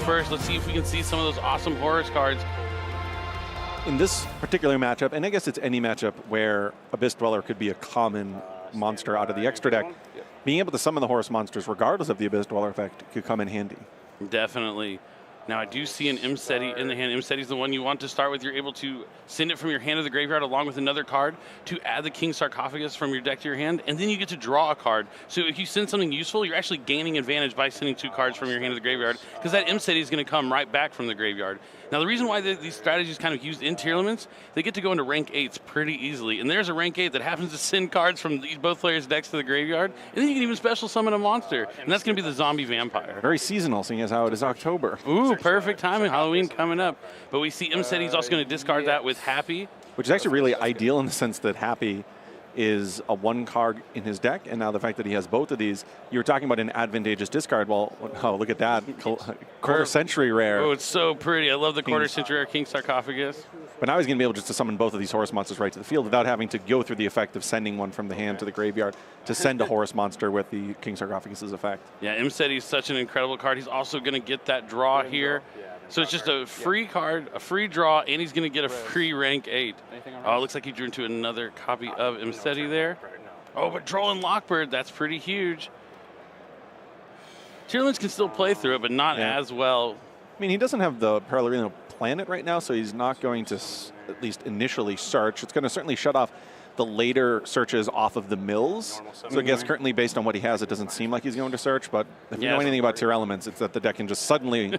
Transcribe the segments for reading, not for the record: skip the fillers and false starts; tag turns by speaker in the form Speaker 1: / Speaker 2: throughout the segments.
Speaker 1: first. Let's see if we can see some of those awesome Horus cards.
Speaker 2: In this particular matchup, and I guess it's any matchup where Abyss Dweller could be a common monster out of the extra deck, being able to summon the Horus monsters regardless of the Abyss Dweller effect could come in handy.
Speaker 1: Definitely. Now, I do see an Imseti in the hand. Imseti is the one you want to start with. You're able to send it from your hand to the graveyard along with another card to add the King Sarcophagus from your deck to your hand, and then you get to draw a card. So if you send something useful, you're actually gaining advantage by sending 2 cards from your hand to the graveyard, because that Imseti is going to come right back from the graveyard. Now, the reason why these strategies kind of used in Tearlaments, they get to go into rank 8s pretty easily. And there's a rank 8 that happens to send cards from both players' decks to the graveyard, and then you can even special summon a monster, and that's going to be the Zombie Vampire.
Speaker 2: Very seasonal, seeing as how it is October.
Speaker 1: Ooh, perfect timing. Halloween coming up. But we see Imseti's also going to discard that with Happy.
Speaker 2: Which is actually really ideal in the sense that Happy is a 1 card in his deck, and now the fact that he has both of these, you were talking about an advantageous discard. Well, oh, look at that. Quarter century rare.
Speaker 1: Oh, it's so pretty. I love the quarter century rare King Sarcophagus.
Speaker 2: But now he's going to be able just to summon both of these Horus monsters right to the field without having to go through the effect of sending one from the hand to the graveyard to send a Horus monster with the King Sarcophagus' effect.
Speaker 1: Yeah, Imseti is such an incredible card. He's also going to get that draw here. So it's just a free card, a free draw, and he's going to get a free rank 8. Oh, it looks like he drew into another copy of Imseti there. Oh, but Droll and Lockbird, that's pretty huge. Tearlaments can still play through it, but not as well.
Speaker 2: I mean, he doesn't have the Parallerino Planet right now, so he's not going to at least initially search. It's going to certainly shut off the later searches off of the mills. So I guess currently, based on what he has, it doesn't seem like he's going to search. But if you know anything about Tearlaments, it's that the deck can just suddenly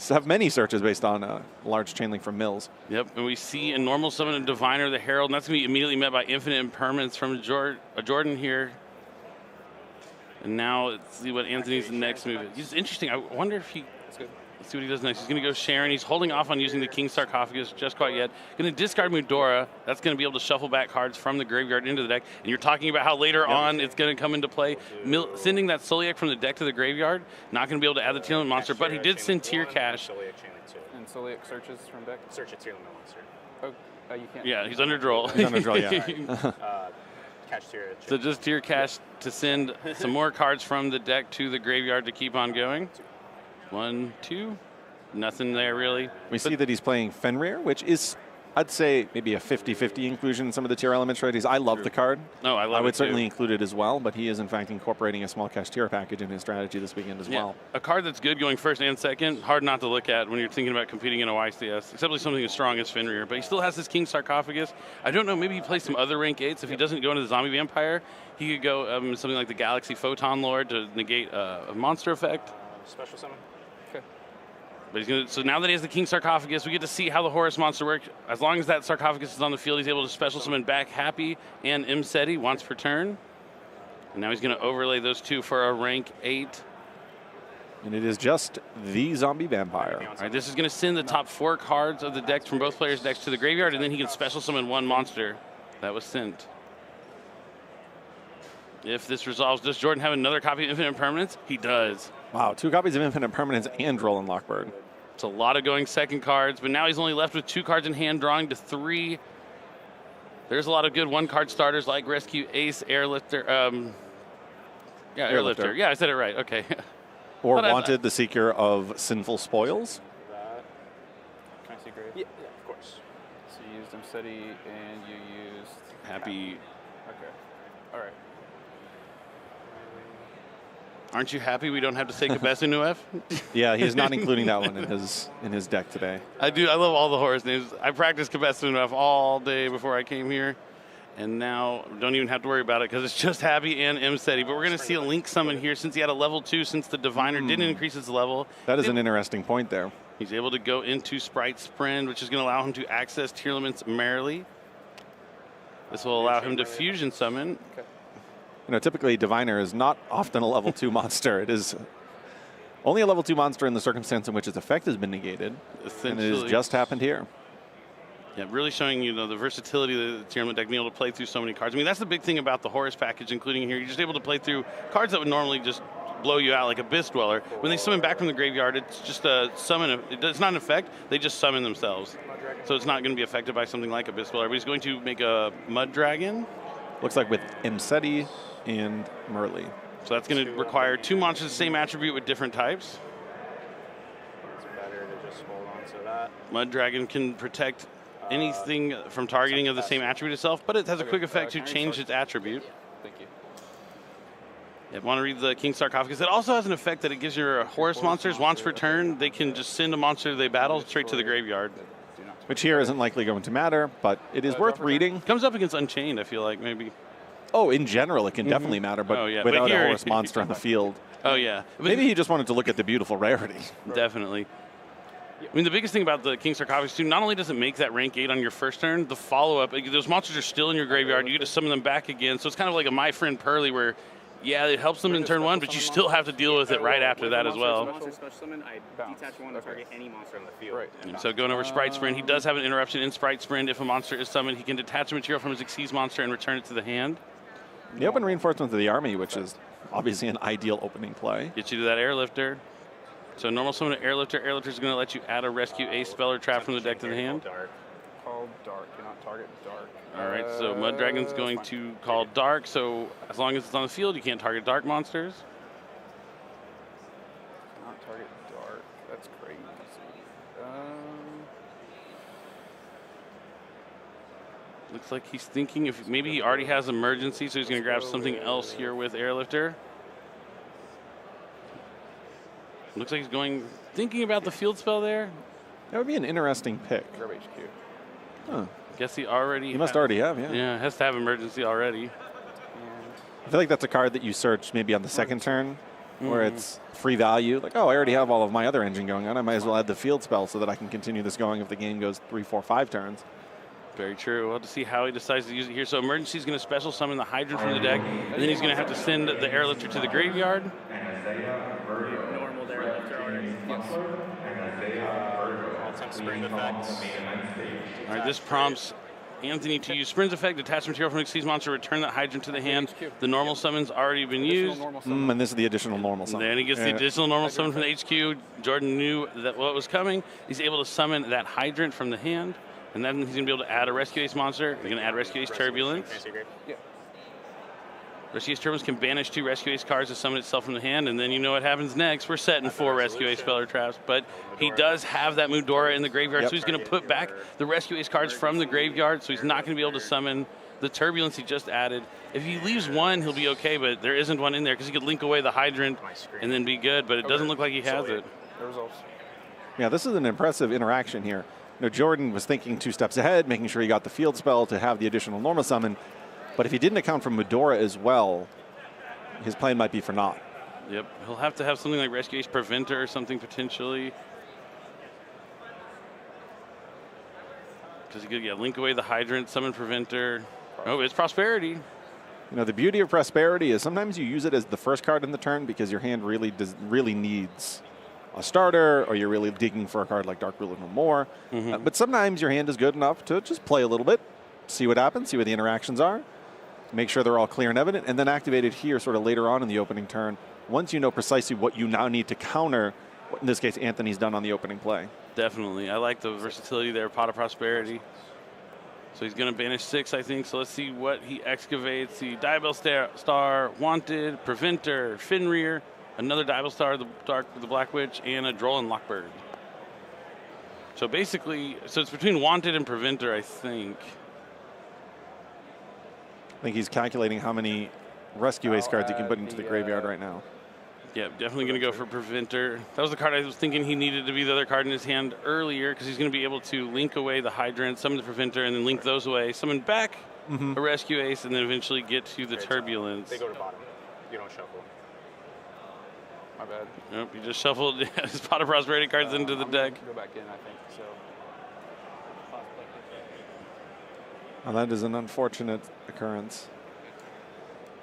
Speaker 2: have many searches based on a large chain link from mills.
Speaker 1: Yep, and we see a normal summon a Diviner, the Herald, and that's going to be immediately met by Infinite Impermanence from Jordan here. And now let's see what Anthony's next move is. It's interesting. I wonder if he... Let's see what he does next. He's going to go Sharon. He's holding off on using the King Sarcophagus just quite yet. Going to discard Mudora. That's going to be able to shuffle back cards from the graveyard into the deck. And you're talking about how later on it's going to come into play. Sending that Soliac from the deck to the graveyard. Not going to be able to add the Tearlament monster, but he did send Tear Cash.
Speaker 3: And Soliac searches from deck?
Speaker 4: Search a Tearlament monster.
Speaker 3: Oh, you can't.
Speaker 1: Yeah, he's under Droll.
Speaker 2: He's under Droll, yeah.
Speaker 4: Catch Tear.
Speaker 1: So just Tear Cash to send some more cards from the deck to the graveyard to keep on going. 1, 2. Nothing there, really.
Speaker 2: We see that he's playing Fenrir, which is, I'd say, maybe a 50-50 inclusion in some of the tier element strategies. I love the card.
Speaker 1: No, I love it,
Speaker 2: I would certainly include it as well, but he is, in fact, incorporating a small cash tier package in his strategy this weekend as well.
Speaker 1: A card that's good going first and second, hard not to look at when you're thinking about competing in a YCS, except with something as strong as Fenrir. But he still has this King Sarcophagus. I don't know, maybe he plays some other rank 8s. If he doesn't go into the Zombie Vampire, he could go something like the Galaxy Photon Lord to negate a monster effect.
Speaker 4: Special summon.
Speaker 1: But he's gonna, so now that he has the King Sarcophagus, we get to see how the Horus monster works. As long as that Sarcophagus is on the field, he's able to special summon back Happy and Imseti once per turn. And now he's going to overlay those two for a rank 8.
Speaker 2: And it is just the Zombie Vampire.
Speaker 1: All right, this is going to send the top 4 cards of the deck from both players' decks to the graveyard, and then he can special summon one monster that was sent. If this resolves, does Jordan have another copy of Infinite Impermanence? He does.
Speaker 2: Wow, 2 copies of Infinite Permanence and Roland Lockbird.
Speaker 1: It's a lot of going second cards, but now he's only left with 2 cards in hand, drawing to 3. There's a lot of good 1-card starters like Rescue Ace, Airlifter. Airlifter. Yeah, I said it right. Okay.
Speaker 2: Or Wanted, the Seeker of Sinful Spoils.
Speaker 3: Can I see grade?
Speaker 4: Yeah, of course.
Speaker 3: So you used Imseti and you used
Speaker 1: Happy.
Speaker 3: Okay. All right.
Speaker 1: Aren't you happy we don't have to say Kabesu
Speaker 2: Yeah, he's not including that one in his deck today.
Speaker 1: I do. I love all the Horus names. I practiced Kabesu all day before I came here, and now don't even have to worry about it because it's just Happy and Imseti. But we're going to see a Link summon here since he had a level 2, since the Diviner didn't increase his level.
Speaker 2: That is an interesting point there.
Speaker 1: He's able to go into Sprite Sprint, which is going to allow him to access Tearlaments merrily. This will allow him to fusion summon.
Speaker 3: Okay.
Speaker 2: You know, typically Diviner is not often a level 2 monster. It is only a level 2 monster in the circumstance in which its effect has been negated. And it has just happened here.
Speaker 1: Yeah, really showing, you know, the versatility of the Tearlament deck, being able to play through so many cards. I mean, that's the big thing about the Horus package, including here. You're just able to play through cards that would normally just blow you out, like Abyss Dweller. When they summon back from the graveyard, it's just a summon. It's not an effect. They just summon themselves. So it's not going to be affected by something like Abyss Dweller. But he's going to make a Mud Dragon.
Speaker 2: Looks like with Imseti and Merly.
Speaker 1: So that's going to require 2 monsters, the same attribute with different types.
Speaker 4: just hold on to that.
Speaker 1: Mud Dragon can protect anything from targeting of the same attribute itself, but it has a quick effect to change its attribute.
Speaker 3: Thank you.
Speaker 1: You want to read the King Sarcophagus. It also has an effect that it gives your Horus monsters, once per turn, they can just send a monster they battle straight to the graveyard.
Speaker 2: Which here isn't likely going to matter, but it is worth reading.
Speaker 1: Comes up against Unchained, I feel like, maybe.
Speaker 2: Oh, in general, it can definitely matter, but without
Speaker 1: here,
Speaker 2: a Horus monster on the field.
Speaker 1: Oh, yeah.
Speaker 2: Maybe he just wanted to look at the beautiful rarity.
Speaker 1: Definitely. I mean, the biggest thing about the King Sarcophagus, too, not only does it make that rank 8 on your first turn, the follow-up, those monsters are still in your graveyard. You get to summon them back again. So it's kind of like a My Friend Pearly where, yeah, it helps them in turn 1, but you still have to deal with it right after that as well.
Speaker 5: Monster special summon, I detach one to target any monster on the field.
Speaker 3: Right.
Speaker 1: And so going over Sprite Sprint, he does have an interruption in Sprite Sprint. If a monster is summoned, he can detach a material from his Xyz monster and return it to the hand.
Speaker 2: The open reinforcement of the army, which is obviously an ideal opening play.
Speaker 1: Get you to that Airlifter. So normal summon an Airlifter. Airlifter is going to let you add a Rescue Ace spell or trap from the deck to the hand.
Speaker 3: Call dark. Cannot target dark.
Speaker 1: All right, so Mud Dragon's going to call dark. So as long as it's on the field, you can't target dark monsters.
Speaker 3: Cannot target dark. That's crazy.
Speaker 1: Looks like he's thinking if maybe he already has emergency, so he's going to grab something else here with Airlifter. Looks like he's thinking about the field spell there.
Speaker 2: That would be an interesting pick.
Speaker 3: Grab HQ.
Speaker 2: Huh.
Speaker 1: Guess he already.
Speaker 2: He must already have, yeah.
Speaker 1: Yeah, has to have emergency already.
Speaker 2: I feel like that's a card that you search maybe on the second turn, where it's free value. Like, oh, I already have all of my other engine going on. I might as well add the field spell so that I can continue this going if the game goes 3, 4, 5 turns.
Speaker 1: Very true. We'll have to see how he decides to use it here. So emergency is going to special summon the Hydrant from the deck, and then he's going to have to send the Airlifter to the graveyard.
Speaker 5: Normal Airlifter order.
Speaker 4: All-time spring effects.
Speaker 1: All right, this prompts Anthony to use Sprint's effect, detach material from Xyz monster, return that Hydrant to the hand. The normal summon's already been used.
Speaker 2: And this is the additional normal summon.
Speaker 1: Then he gets the additional normal summon from the HQ. Jordan knew that what was coming. He's able to summon that Hydrant from the hand. And then he's going to be able to add a Rescue Ace monster. He's going to add Rescue Ace Turbulence.
Speaker 3: Yeah.
Speaker 1: Rescue Ace Turbulence can banish 2 Rescue Ace cards to summon itself from the hand, and then you know what happens next. We're setting 4 Rescue Ace spell or traps, but he does have that Mudora in the graveyard, so he's going to put back the Rescue Ace cards from the graveyard, so he's not going to be able to summon the Turbulence he just added. If he leaves one, he'll be okay, but there isn't one in there because he could link away the Hydrant and then be good, but it doesn't look like he has it.
Speaker 3: The results.
Speaker 2: Yeah, this is an impressive interaction here. You know, Jordan was thinking 2 steps ahead, making sure he got the field spell to have the additional normal summon. But if he didn't account for Mudora as well, his plan might be for naught.
Speaker 1: Yep, he'll have to have something like Rescue Ace Preventer or something potentially. Because he could link away the Hydrant, summon Preventer. Oh, it's Prosperity.
Speaker 2: You know, the beauty of Prosperity is sometimes you use it as the first card in the turn because your hand really needs a starter, or you're really digging for a card like Dark Ruler No More. But sometimes your hand is good enough to just play a little bit, see what happens, see what the interactions are, make sure they're all clear and evident, and then activate it here sort of later on in the opening turn once you know precisely what you now need to counter what in this case Anthony's done on the opening play.
Speaker 1: Definitely. I like the versatility there, Pot of Prosperity. So he's going to banish 6, I think. So let's see what he excavates. The Diabell Star, Wanted, Preventer, Fenrir, another Diabell Star, the Black Witch, and a Droll and Lockbird. So basically, so it's between Wanted and Preventer, I think.
Speaker 2: I think he's calculating how many Rescue Ace cards he can put into the graveyard right now.
Speaker 1: Yeah, definitely going to go for Preventer. That was the card I was thinking he needed to be the other card in his hand earlier because he's going to be able to link away the Hydrant, summon the Preventer, and then link those away, summon back a Rescue Ace, and then eventually get to the Turbulence.
Speaker 4: They go to bottom. You don't shuffle.
Speaker 3: My bad.
Speaker 1: Nope, you just shuffled his Pot of Prosperity cards into the deck.
Speaker 3: Go back in, I think. So.
Speaker 2: Well, that is an unfortunate occurrence.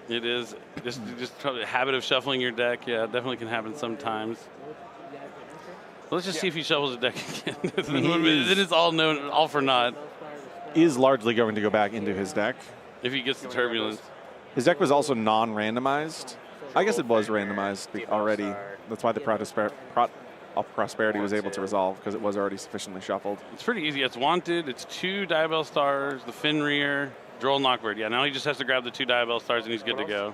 Speaker 1: It is just a habit of shuffling your deck. Yeah, it definitely can happen sometimes. Let's just see if he shuffles the deck again. Then it's all known, all for naught.
Speaker 2: Is largely going to go back into his deck.
Speaker 1: If he gets the Turbulence.
Speaker 2: His deck was also non-randomized. I guess it was randomized already. That's why the Pot of Prosperity was able to resolve, because it was already sufficiently shuffled.
Speaker 1: It's pretty easy. It's Wanted. It's 2 Diabell Stars, the Fenrir, Droll and Lockbird. Yeah, now he just has to grab the 2 Diabell Stars and he's good to go.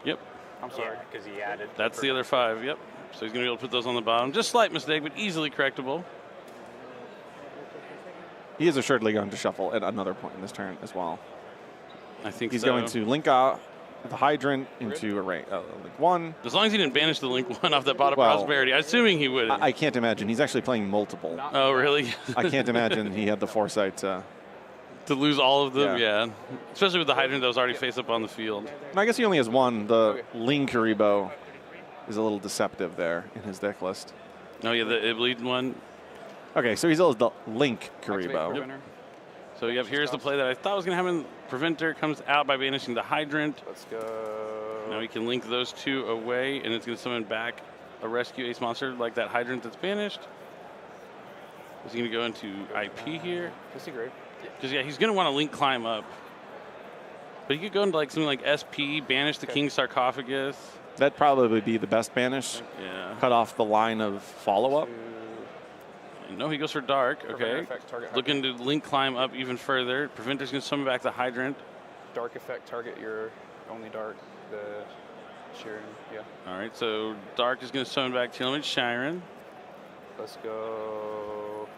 Speaker 1: Yep.
Speaker 3: I'm sorry.
Speaker 4: Because he added.
Speaker 1: That's the other 5. Yep. So he's going to be able to put those on the bottom. Just slight mistake, but easily correctable.
Speaker 2: He is assuredly going to shuffle at another point in this turn as well.
Speaker 1: I think
Speaker 2: he's
Speaker 1: so.
Speaker 2: going to link the Hydrant into a link 1.
Speaker 1: As long as he didn't banish the link 1 off that Pot of Prosperity. I'm assuming he would.
Speaker 2: I can't imagine. He's actually playing multiple.
Speaker 1: Oh, really?
Speaker 2: I can't imagine he had the foresight
Speaker 1: to lose all of them, yeah. Especially with the Hydrant that was already face up on the field.
Speaker 2: And I guess he only has one. The Link Karibo is a little deceptive there in his deck list.
Speaker 1: Oh, yeah, the Ibleed one.
Speaker 2: Okay, so he's always the Link Karibo.
Speaker 1: Yep. So you have here's the play that I thought was going to happen. Preventer comes out by banishing the Hydrant.
Speaker 3: Let's go.
Speaker 1: Now he can link those two away, and it's going to summon back a Rescue Ace monster like that Hydrant that's banished. Is he going to go into IP here?
Speaker 3: Disagree.
Speaker 1: Because, yeah, he's going to want to link climb up. But he could go into like something like SP, banish the King Sarcophagus.
Speaker 2: That'd probably be the best banish.
Speaker 1: Yeah.
Speaker 2: Cut off the line of follow-up.
Speaker 1: No, he goes for Dark. Okay. Looking to link climb up even further. Preventer's going to summon back the Hydrant.
Speaker 3: Dark effect, target your only Dark, the Shiren, yeah.
Speaker 1: All right, so Dark is going to summon back Tearlaments Shiren.
Speaker 3: Let's go.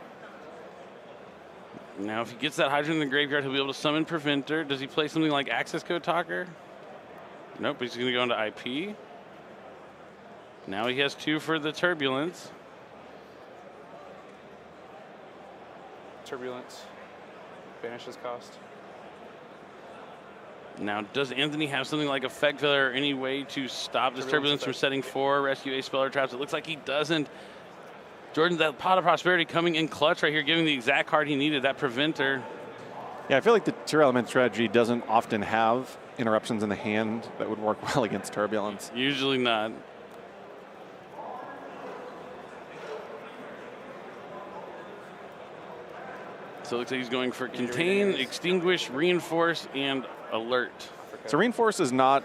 Speaker 1: Now, if he gets that Hydrant in the graveyard, he'll be able to summon Preventer. Does he play something like Access Code Talker? Nope, but he's going to go into IP. Now he has 2 for the Turbulence.
Speaker 3: Turbulence. Banishes cost.
Speaker 1: Now, does Anthony have something like Effect Veil or any way to stop this Turbulence from setting 4 Rescue Ace Speller Traps? It looks like he doesn't. Jordan, that Pot of Prosperity coming in clutch right here, giving the exact card he needed, that Preventer.
Speaker 2: Yeah, I feel like the Tearlaments strategy doesn't often have interruptions in the hand that would work well against Turbulence.
Speaker 1: Usually not. So it looks like he's going for Contain, Extinguish, Reinforce, and Alert.
Speaker 2: So Reinforce is not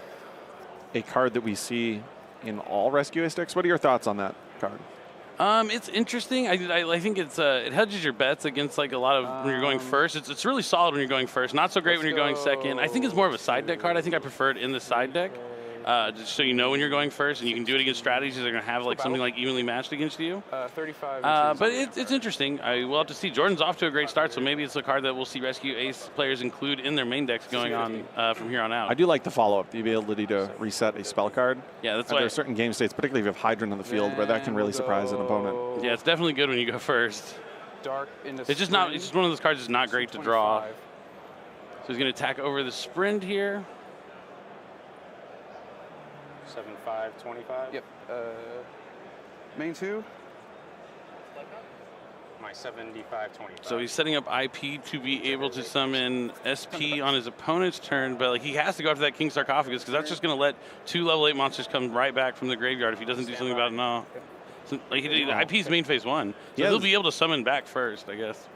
Speaker 2: a card that we see in all Rescue Ace decks. What are your thoughts on that card?
Speaker 1: It's interesting. I think it hedges your bets against like a lot of when you're going first. It's really solid when you're going first. Not so great when you're going second. I think it's more of a side deck card. I think I prefer it in the side deck. Just so you know when you're going first, and you can do it against strategies that are going to have like something like evenly matched against you.
Speaker 3: 35.
Speaker 1: But it's interesting. I will have to see. Jordan's off to a great start, so maybe it's a card that we'll see Rescue Ace players include in their main decks going on from here on out.
Speaker 2: I do like the follow-up, the ability to reset a spell card.
Speaker 1: Yeah, that's why.
Speaker 2: There are certain game states, particularly if you have Hydrant on the field, where that can really surprise an opponent.
Speaker 1: Yeah, it's definitely good when you go first.
Speaker 3: Dark into
Speaker 1: it's just not. It's just one of those cards that's not great to draw. So he's going to attack over the Sprint here.
Speaker 4: 7-5, 25.
Speaker 3: Yep. Main 2.
Speaker 4: My 75, 25.
Speaker 1: So he's setting up IP to be able to summon SP on his opponent's turn, but like he has to go after that King Sarcophagus because that's just going to let 2 level 8 monsters come right back from the graveyard if he doesn't do something about it now. So, like he did, IP's main phase 1, so he'll be able to summon back first, I guess.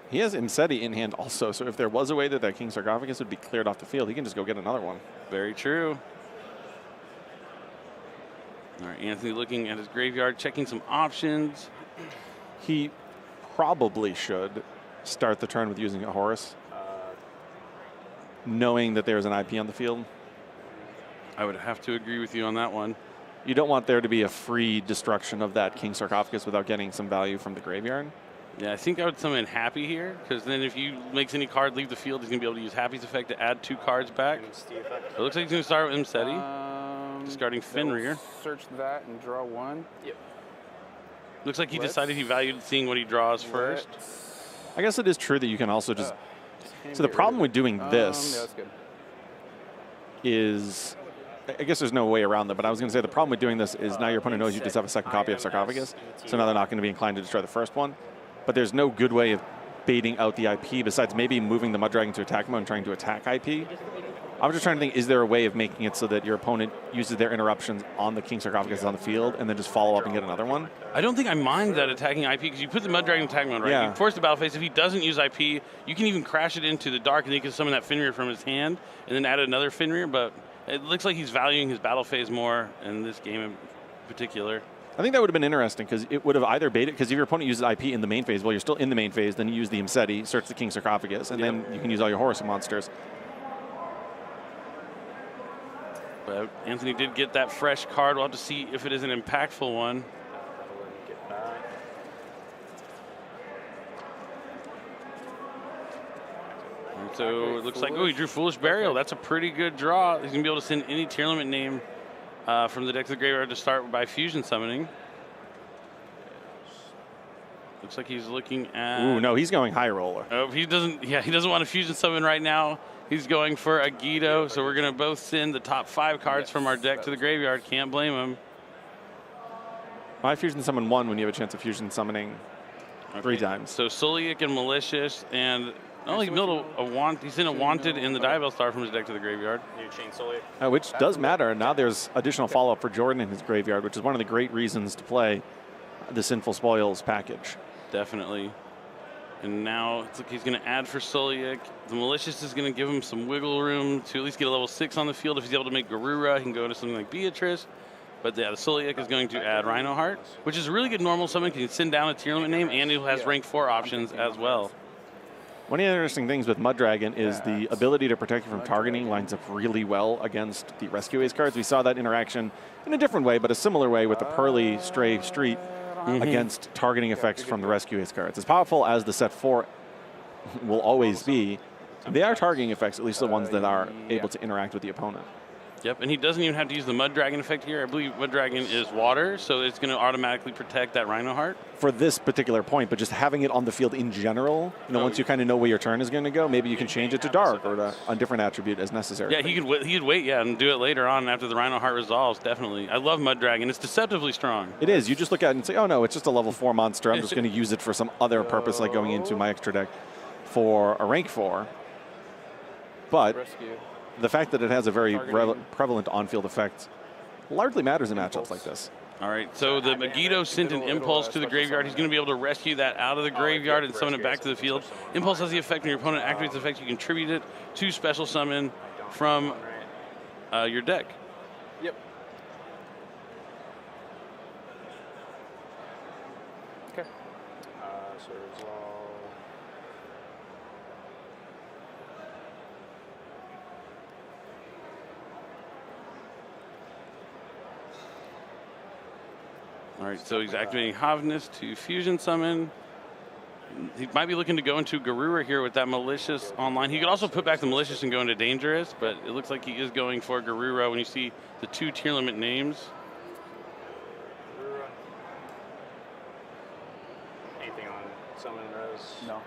Speaker 2: He has Inseti in hand also, so if there was a way that King Sarcophagus would be cleared off the field, he can just go get another one.
Speaker 1: Very true. All right, Anthony looking at his graveyard, checking some options.
Speaker 2: He probably should start the turn with using a Horus, knowing that there's an IP on the field.
Speaker 1: I would have to agree with you on that one.
Speaker 2: You don't want there to be a free destruction of that King Sarcophagus without getting some value from the graveyard.
Speaker 1: Yeah, I think I would summon Happy here, because then if you makes any card leave the field, he's going to be able to use Happy's effect to add 2 cards back. It looks like he's going to start with Imseti. Discarding Fenrir.
Speaker 3: Search that and draw 1.
Speaker 4: Yep.
Speaker 1: Looks like he decided he valued seeing what he draws first.
Speaker 2: I guess it is true that you can also just... so the problem with doing this
Speaker 3: yeah, that's good.
Speaker 2: is... I guess there's no way around that, but I was going to say the problem with doing this is now your opponent knows you just have a second copy of Sarcophagus, so now they're not going to be inclined to destroy the first one. But there's no good way of baiting out the IP besides maybe moving the Mud Dragon to attack mode and trying to attack IP. I was just trying to think, is there a way of making it so that your opponent uses their interruptions on the King Sarcophagus on the field and then just follow up and get another one?
Speaker 1: I don't think I mind that attacking IP because you put the Mud Dragon in attack mode, right?
Speaker 2: Yeah.
Speaker 1: You force the battle phase. If he doesn't use IP, you can even crash it into the dark and he can summon that Fenrir from his hand and then add another Fenrir, but it looks like he's valuing his battle phase more in this game in particular.
Speaker 2: I think that would have been interesting because it would have either baited, because if your opponent uses IP in the main phase, well, you're still in the main phase, then you use the Imseti, search the King Sarcophagus, and then you can use all your Horus monsters.
Speaker 1: But Anthony did get that fresh card. We'll have to see if it is an impactful one.
Speaker 4: Get back.
Speaker 1: And so it looks like, oh, he drew Foolish Burial. That's a pretty good draw. He's going to be able to send any Tearlament name from the deck to the graveyard to start by fusion summoning. Looks like he's looking at...
Speaker 2: Ooh, no, he's going high roller.
Speaker 1: Oh, he doesn't. Yeah, he doesn't want to fusion summon right now. He's going for a Guido, so we're going to both send the top 5 cards from our deck to the graveyard. Can't blame him.
Speaker 2: Why fusion summon 1 when you have a chance of fusion summoning 3 times?
Speaker 1: So Suliak and Malicious, and he built he sent a Wanted in the Diabell Star from his deck to the graveyard.
Speaker 4: New chain Soleil.
Speaker 2: Which does matter. Now there's additional follow-up for Jordan in his graveyard, which is one of the great reasons to play the Sinful Spoils package.
Speaker 1: Definitely. And now it's like he's going to add for Suliak. The Malicious is going to give him some wiggle room to at least get a level 6 on the field. If he's able to make Garura, he can go to something like Beatrice. But yeah, the Suliak is going to add Rhino Heart, which is a really good normal summon. He can send down a Tearlament name, and he has rank 4 options as well.
Speaker 2: One of the interesting things with Mud Dragon is the ability to protect you from targeting lines up really well against the Rescue Ace cards. We saw that interaction in a different way, but a similar way with the Pearly Stray Street against targeting effects from the Rescue Ace cards. As powerful as the set 4 will always be, they are targeting effects, at least the ones that are able to interact with the opponent.
Speaker 1: Yep, and he doesn't even have to use the Mud Dragon effect here. I believe Mud Dragon is water, so it's going to automatically protect that Rhino Heart.
Speaker 2: For this particular point, but just having it on the field in general, once you kind of know where your turn is going to go, maybe you can change it to Dark or to a different attribute as necessary.
Speaker 1: Yeah, he'd wait, and do it later on after the Rhino Heart resolves, definitely. I love Mud Dragon. It's deceptively strong.
Speaker 2: It is. You just look at it and say, oh, no, it's just a level 4 monster. I'm just going to use it for some other purpose, like going into my extra deck for a rank 4. But the fact that it has a very prevalent on-field effect largely matters in matchups like this.
Speaker 1: All right, so the Megiddo sent an Impulse to the graveyard. He's going to be able to rescue that out of the graveyard and summon it back to the field. Impulse has the effect when your opponent activates the effect. You contribute it to special summon from your deck.
Speaker 3: Yep. Okay.
Speaker 4: So resolve.
Speaker 1: All right, so he's activating Havnus to fusion summon. He might be looking to go into Garura here with that Malicious online. He could also put back the Malicious and go into Dangerous, but it looks like he is going for Garura when you see the 2 Tearlament names.
Speaker 4: Anything on summon res?
Speaker 3: No.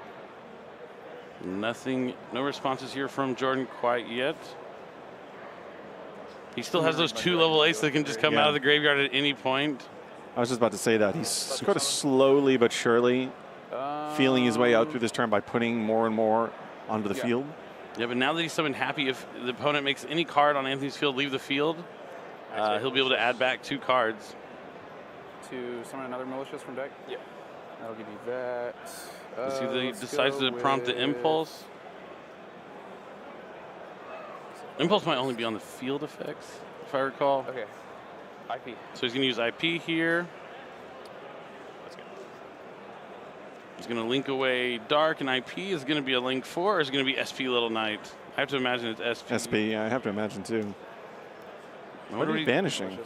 Speaker 1: Nothing, no responses here from Jordan quite yet. He still has those 2 level 8s that can just come out of the graveyard at any point.
Speaker 2: I was just about to say that. He's sort of slowly but surely feeling his way out through this turn by putting more and more onto the field.
Speaker 1: Yeah, but now that he's summoned Happy, if the opponent makes any card on Anthony's field leave the field, he'll be able to add back 2 cards.
Speaker 3: To summon another Malicious from deck?
Speaker 4: Yep.
Speaker 3: That'll give you that.
Speaker 1: Let's see if he decides to prompt the Impulse. Impulse might only be on the field effects, if I recall.
Speaker 3: Okay. IP.
Speaker 1: So he's going to use IP here.
Speaker 4: That's good.
Speaker 1: He's going to link away Dark, and IP is going to be a link 4, or is it going to be SP Little Knight? I have to imagine it's SP.
Speaker 2: SP, yeah, I have to imagine too. What are we banishing?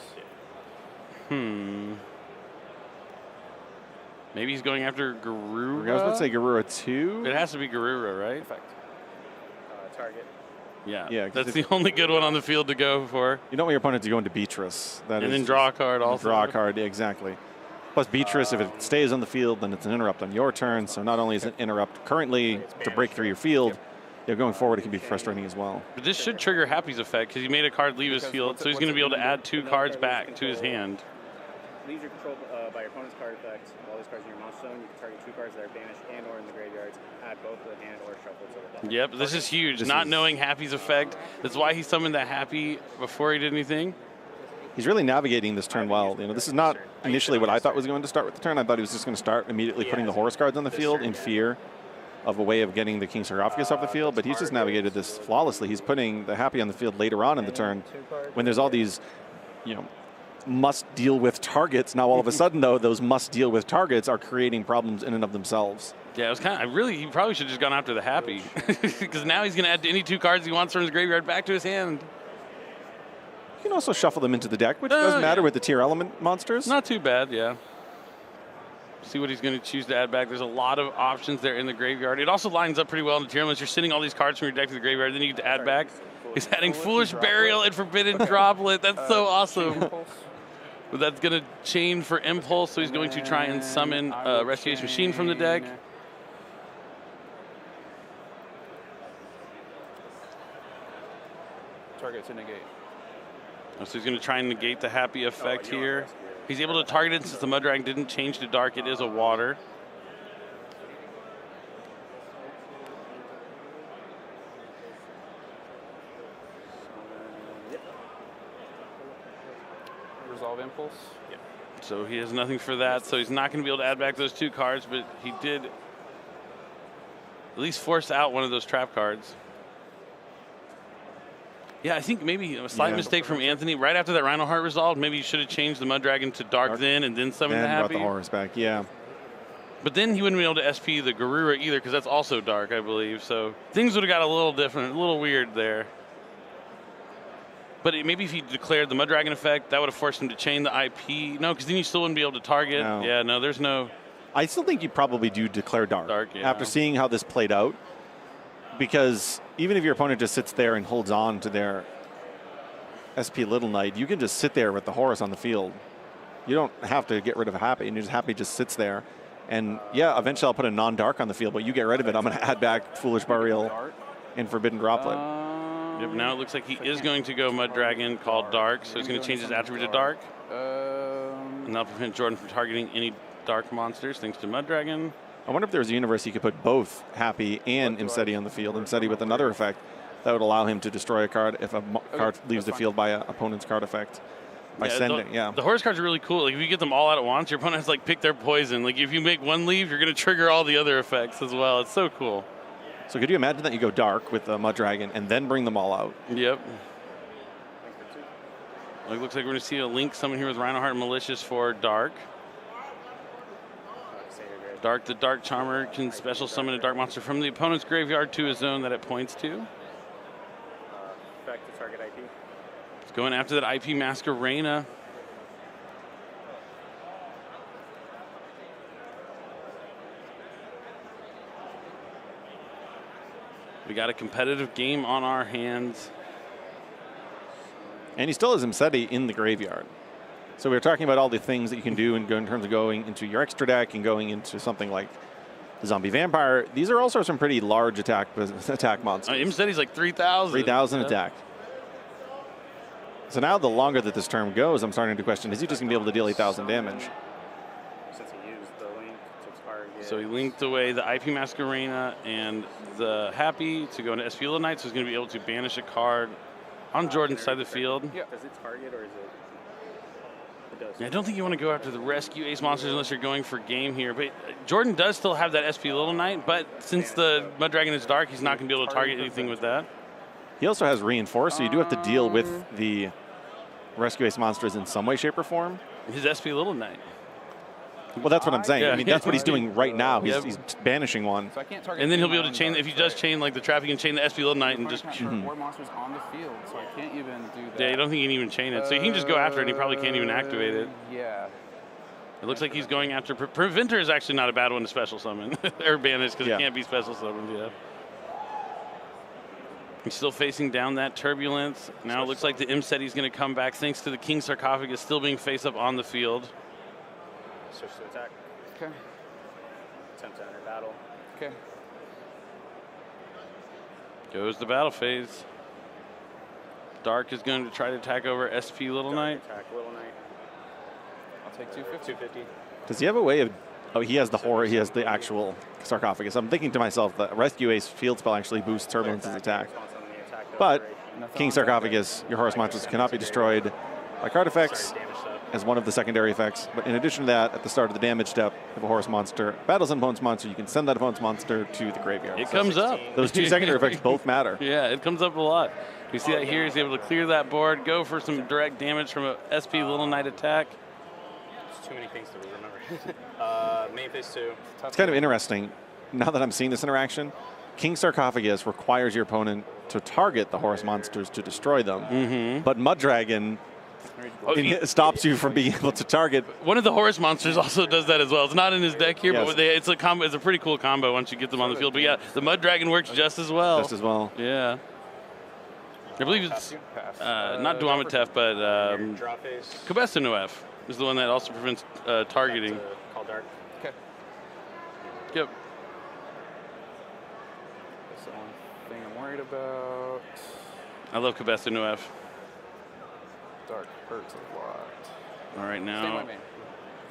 Speaker 1: Maybe he's going after Garura?
Speaker 2: I was about to say Garura 2.
Speaker 1: It has to be Garura, right?
Speaker 3: Effect.
Speaker 5: Target.
Speaker 1: Yeah, that's the only good one on the field to go for.
Speaker 2: You don't want your opponent to go into Beatrice.
Speaker 1: And then draw a card also.
Speaker 2: Draw a card, yeah, exactly. Plus Beatrice, if it stays on the field, then it's an interrupt on your turn. So not only is it interrupt currently to break through your field, going forward it can be frustrating as well.
Speaker 1: But this should trigger Happy's effect because he made a card leave his field, so he's going to be able to add 2 cards back to his hand.
Speaker 5: Leaves your control by your opponent's card effect. All these cards in your monster zone, you can target 2 cards that are banished and or in the graveyards. Add both to the hand or shuffle to the deck.
Speaker 1: Yep, this is huge. Not knowing Happy's effect. That's why he summoned that Happy before he did anything.
Speaker 2: He's really navigating this turn well. This is not initially what I thought was going to start with the turn. I thought he was just going to start immediately putting the Horus cards on the field in fear of a way of getting the King Sarcophagus off the field, but he's just navigated this flawlessly. He's putting the Happy on the field later on in the turn when there's all these, must deal with targets. Now all of a sudden though, those must deal with targets are creating problems in and of themselves.
Speaker 1: Yeah, it was kind of, he probably should have just gone after the Happy because now he's going to add any 2 cards he wants from his graveyard back to his hand.
Speaker 2: can also shuffle them into the deck, which doesn't matter with the tier element monsters.
Speaker 1: Not too bad, yeah. See what he's going to choose to add back. There's a lot of options there in the graveyard. It also lines up pretty well in the Tearlaments. You're sending all these cards from your deck to the graveyard, then you get to add back. He's adding Foolish Burial and Forbidden Droplet. That's so awesome. But that's going to chain for Impulse, so he's going to try and summon Rescue Ace Machine from the deck.
Speaker 3: Target to negate.
Speaker 1: So he's going to try and negate the happy effect here. He's able to target it since the Mudragon didn't change to dark. It is a water.
Speaker 3: Resolve Impulse.
Speaker 4: Yep.
Speaker 1: So he has nothing for that. So he's not going to be able to add back those 2 cards, but he did at least force out one of those trap cards. Yeah, I think maybe a slight mistake from Anthony. Right after that Rhino Heart resolved, maybe you should have changed the Mudragon to dark then and then summon the
Speaker 2: brought
Speaker 1: happy.
Speaker 2: the Horus back, yeah.
Speaker 1: But then he wouldn't be able to SP the Garura either because that's also dark, I believe. So things would have got a little different, a little weird there. But maybe if he declared the Mudragon effect, that would have forced him to chain the IP. No, because then you still wouldn't be able to target.
Speaker 2: No.
Speaker 1: Yeah, no, there's no...
Speaker 2: I still think you probably do declare dark.
Speaker 1: Dark, yeah.
Speaker 2: After seeing how this played out. Because even if your opponent just sits there and holds on to their SP Little Knight, you can just sit there with the Horus on the field. You don't have to get rid of a Happy, and your Happy just sits there. And yeah, eventually I'll put a non-dark on the field, but you get rid of it. I'm going to add back Foolish Burial and Forbidden Droplet.
Speaker 1: Yep, now it looks like he is going to go Mudragon called Dark, so he's going to change his attribute to Dark. And that'll prevent Jordan from targeting any dark monsters thanks to Mudragon.
Speaker 2: I wonder if there's a universe he could put both Happy and Imseti on the field. Imseti with another effect that would allow him to destroy a card if a card leaves the field by an opponent's card effect. By sending,
Speaker 1: The Horus cards are really cool. Like if you get them all out at once, your opponent has to like pick their poison. Like if you make one leave, you're going to trigger all the other effects as well. It's so cool.
Speaker 2: So could you imagine that you go dark with the Mudragon and then bring them all out?
Speaker 1: Yep. It looks like we're going to see a Link summon here with Rhino Heart Malicious for Dark. Dark, the Dark Charmer can special summon a dark monster from the opponent's graveyard to a zone that it points to.
Speaker 5: Effect to target IP.
Speaker 1: It's going after that IP Masquerena. We got a competitive game on our hands.
Speaker 2: And he still has Imseti in the graveyard. So we were talking about all the things that you can do in terms of going into your extra deck and going into something like the Zombie Vampire. These are also some pretty large attack monsters.
Speaker 1: Imseti's like 3,000.
Speaker 2: 3,000 attack. So now the longer that this term goes, I'm starting to question, is he just going to be able to deal 8,000 damage?
Speaker 5: Since he used the link to target.
Speaker 1: So he linked away the IP Masquerena and the Happy to go into SP Little Knight, so he's going to be able to banish a card on Jordan's side of the field.
Speaker 5: Yeah. Does it target or is it? It does.
Speaker 1: I don't think you want to go after the Rescue Ace monsters unless you're going for game here. But Jordan does still have that SP Little Knight, but since the Mudragon is dark, he's not going to be able to target anything with that.
Speaker 2: He also has Reinforce, so you do have to deal with the Rescue Ace monsters in some way, shape, or form.
Speaker 1: His SP Little Knight.
Speaker 2: Well, that's what I'm saying.
Speaker 1: Yeah.
Speaker 2: I mean, that's what he's doing right now. He's banishing one.
Speaker 3: So I can't target
Speaker 1: And then he'll be able to chain, if he does chain like the trap, he can chain the SP Little Knight and just...
Speaker 3: Four monsters on the field, so I can't even do that.
Speaker 1: Yeah, I don't think he can even chain it. So he can just go after it and he probably can't even activate it.
Speaker 3: Yeah.
Speaker 1: It looks like he's going after... Preventer is actually not a bad one to special summon. Or banish, because
Speaker 2: Yeah.
Speaker 1: it can't be special summoned, yeah. He's still facing down that Turbulence. Now it looks like the Imseti's going to come back thanks to the King Sarcophagus still being face up on the field.
Speaker 5: Switch to attack.
Speaker 3: Okay.
Speaker 5: Attempt to enter battle.
Speaker 3: Okay.
Speaker 1: Goes the battle phase. Dark is going to try to attack over SP Little Knight.
Speaker 5: Attack Little Knight.
Speaker 3: I'll take 250.
Speaker 5: 250.
Speaker 2: Does he have a way of... Oh, he has the horror. He has the actual sarcophagus. I'm thinking to myself, the Rescue Ace field spell actually boosts Turbulence's attack. But King Sarcophagus, your Horus monsters cannot be destroyed by card effects as one of the secondary effects. But in addition to that, at the start of the damage step, if a Horus monster battles an opponent's monster, you can send that opponent's monster to the graveyard.
Speaker 1: It comes up.
Speaker 2: Those two secondary effects both matter.
Speaker 1: Yeah, it comes up a lot. You see that here. He's able to clear that board, go for some direct damage from a SP Little Knight attack.
Speaker 4: It's too many things to remember. Main phase 2.
Speaker 2: It's kind of interesting, now that I'm seeing this interaction, King Sarcophagus requires your opponent to target the Horus monsters to destroy them, but Mud Dragon stops you from being able to target.
Speaker 1: One of the Horus monsters also does that as well. It's not in his deck here,
Speaker 2: Yes.
Speaker 1: but it's a combo. It's a pretty cool combo once you get them on the field. But yeah, the Mud Dragon works just as well.
Speaker 2: Just as well.
Speaker 1: Yeah. I believe it's
Speaker 3: Pass.
Speaker 1: not Duamatef, but
Speaker 4: Draw phase.
Speaker 1: Kubestanoef is the one that also prevents targeting.
Speaker 4: Call dark.
Speaker 3: Okay.
Speaker 1: Yep.
Speaker 3: That's the only thing I'm worried about.
Speaker 1: I love Kubestanoef.
Speaker 3: Dark hurts a lot.
Speaker 1: All right,
Speaker 3: Stay
Speaker 1: now
Speaker 3: with me.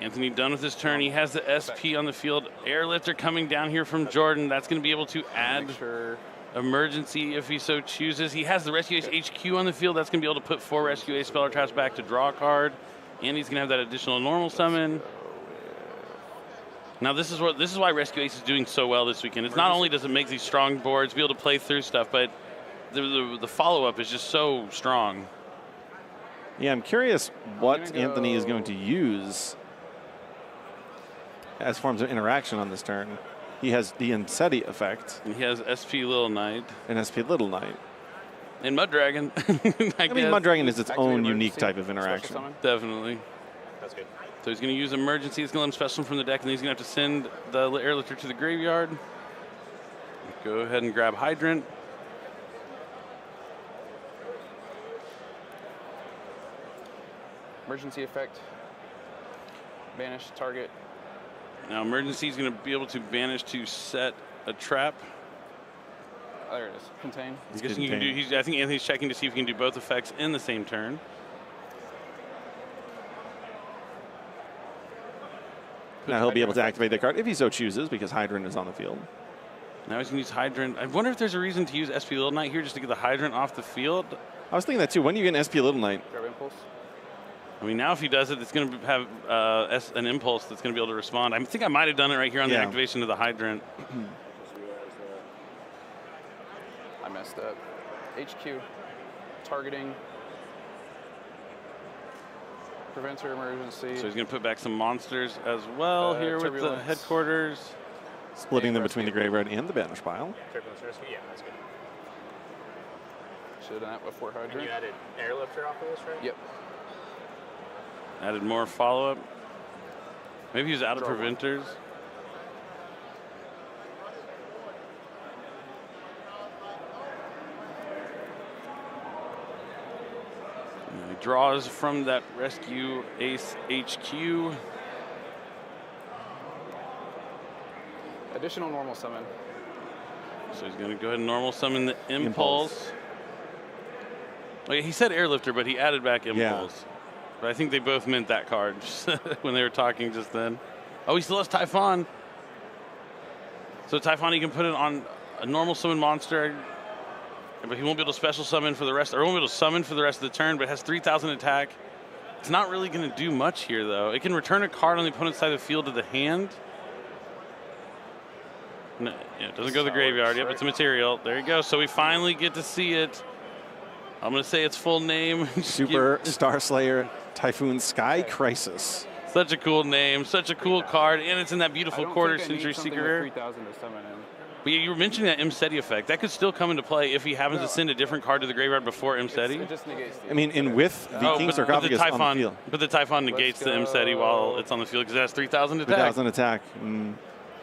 Speaker 1: Anthony done with his turn. He has the SP on the field. Airlifter coming down here from Jordan. That's going to be able to add
Speaker 3: Make sure.
Speaker 1: emergency if he so chooses. He has the Rescue Ace HQ on the field. That's going to be able to put 4 Rescue Ace Speller Traps back to draw a card. And he's going to have that additional normal summon. Now this is why Rescue Ace is doing so well this weekend. It's not only does it make these strong boards, be able to play through stuff, but the follow-up is just so strong.
Speaker 2: Yeah, I'm curious what Anthony is going to use as forms of interaction on this turn. He has the Insetti effect
Speaker 1: And he has SP Little Knight
Speaker 2: and SP Little Knight.
Speaker 1: and Mud Dragon. I
Speaker 2: mean, Mud Dragon is its
Speaker 3: Activate
Speaker 2: own
Speaker 3: emergency,
Speaker 2: unique type of
Speaker 3: special
Speaker 2: interaction.
Speaker 3: summon.
Speaker 1: Definitely.
Speaker 4: That's good.
Speaker 1: So he's going to use emergency. He's going to let him special from the deck, and he's going to have to send the Airlifter to the graveyard. Go ahead and grab Hydrant.
Speaker 3: Emergency effect. Banish target.
Speaker 1: Now emergency is going to be able to banish to set a trap.
Speaker 3: Oh, there it is. Contain.
Speaker 1: I'm guessing you can do. I think Anthony's checking to see if he can do both effects in the same turn.
Speaker 2: Now he'll be able to activate that card if he so chooses because Hydrant is on the field.
Speaker 1: Now he's going to use Hydrant. I wonder if there's a reason to use SP Little Knight here just to get the Hydrant off the field.
Speaker 2: I was thinking that too. When you get an SP Little Knight,
Speaker 3: Grab impulse.
Speaker 1: I mean, now if he does it, it's going to have an impulse that's going to be able to respond. I think I might have done it right here on the activation of the Hydrant.
Speaker 3: I messed up. HQ. Targeting. Preventer emergency.
Speaker 1: So he's going to put back some monsters as well here with the
Speaker 3: Turbulence.
Speaker 1: headquarters.
Speaker 2: splitting them between the graveyard and the banish pile.
Speaker 4: Turbulence rescue? Yeah, that's good.
Speaker 3: Should have done that before
Speaker 4: And
Speaker 3: Hydrant.
Speaker 4: you added Airlifter off of this, right?
Speaker 3: Yep.
Speaker 1: Added more follow-up. Maybe he was out of
Speaker 3: Draw one.
Speaker 1: preventers. And he draws from that Rescue Ace HQ.
Speaker 3: Additional normal summon.
Speaker 1: So he's going to go ahead and normal summon the Impulse. Oh, yeah, he said Airlifter, but he added back Impulse. But I think they both meant that card when they were talking just then. Oh, he still has Typhon. So Typhon, he can put it on a normal summon monster, but he won't be able to special summon for the rest, or won't be able to summon for the rest of the turn, but it has 3,000 attack. It's not really going to do much here, though. It can return a card on the opponent's side of the field to the hand. No, yeah, it doesn't go to the graveyard. Yep, it's a material. There you go. So we finally get to see it. I'm going to say its full name.
Speaker 2: Super Star Slayer Typhoon Sky Crisis.
Speaker 1: Such a cool name, such a cool card, and it's in that beautiful quarter century secret rare.
Speaker 3: 3,000 to summon him.
Speaker 1: But you were mentioning that Imseti effect. That could still come into play if he happens to send a different card to the graveyard before Imseti.
Speaker 3: It just negates the
Speaker 2: I mean, in with the King Sarcophagus on the field.
Speaker 1: But the Typhon negates the Imseti while it's on the field because it has 3,000 attack.
Speaker 2: 3,000 attack.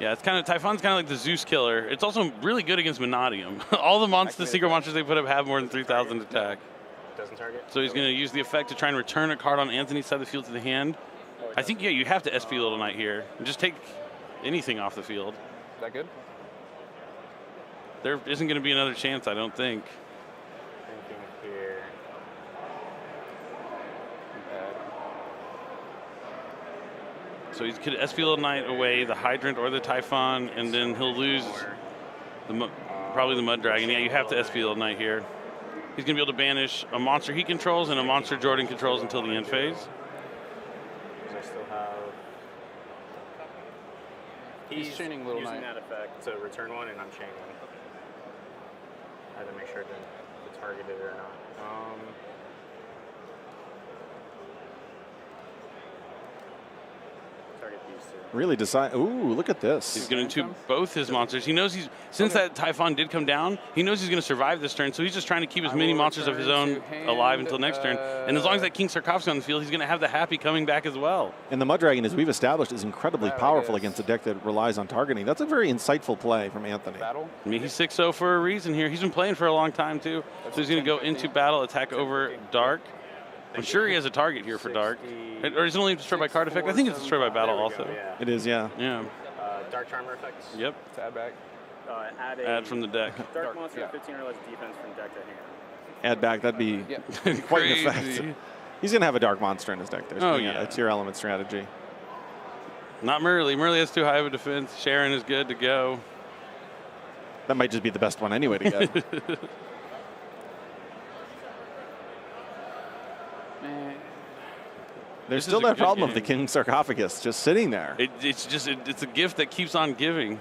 Speaker 1: Yeah, it's kind of Typhon's kind of like the Zeus killer. It's also really good against Monadium. All the monsters, the secret monsters they put up have more than 3,000 attack.
Speaker 4: Doesn't target.
Speaker 1: So he's going to use the effect to try and return a card on Anthony's side of the field to the hand. I think, yeah, you have to SP Little Knight here. And just take anything off the field.
Speaker 3: Is that good?
Speaker 1: There isn't going to be another chance, I don't think.
Speaker 4: Thinking here.
Speaker 1: So he could SP Little Knight away the Hydrant or the Typhon, and then he'll lose probably the Mud Dragon. Yeah, you have to SP Little Knight here. He's going to be able to banish a monster he controls and a monster Jordan controls until the end phase.
Speaker 4: I still have.
Speaker 3: He's chaining Little
Speaker 5: using
Speaker 3: Knight.
Speaker 5: that effect.
Speaker 4: To return one, and I'm chaining one. I have to make sure to target it or not.
Speaker 5: target these two.
Speaker 2: Really decide. Ooh, look at this.
Speaker 1: He's going to both his monsters. He knows since that Typhon did come down, he knows he's going to survive this turn, so he's just trying to keep as many monsters of his own alive until next turn. And as long as that King Sarcophagus on the field, he's going to have the Happy coming back as well.
Speaker 2: And the Mud Dragon, as we've established, is incredibly powerful against a deck that relies on targeting. That's a very insightful play from Anthony.
Speaker 3: Battle.
Speaker 1: I mean, he's 6-0 for a reason here. He's been playing for a long time, too. So he's going to go into battle, attack over Dark. I'm sure he has a target here for Dark. Or is it only destroyed by card effect? I think it's destroyed by battle also.
Speaker 5: Yeah.
Speaker 2: It is, yeah.
Speaker 1: Yeah.
Speaker 5: Dark Charmer effects.
Speaker 1: Yep.
Speaker 3: To add back.
Speaker 1: Add from the deck.
Speaker 5: Dark monster, 15 or less defense from deck to hand.
Speaker 2: Add back, that'd be quite an effect. He's going to have a Dark Monster in his deck. There's a tier element strategy.
Speaker 1: Not Murley. Murley has too high of a defense. Sharon is good to go.
Speaker 2: That might just be the best one anyway to get. There's still that problem of the King Sarcophagus just sitting there.
Speaker 1: It's a gift that keeps on giving.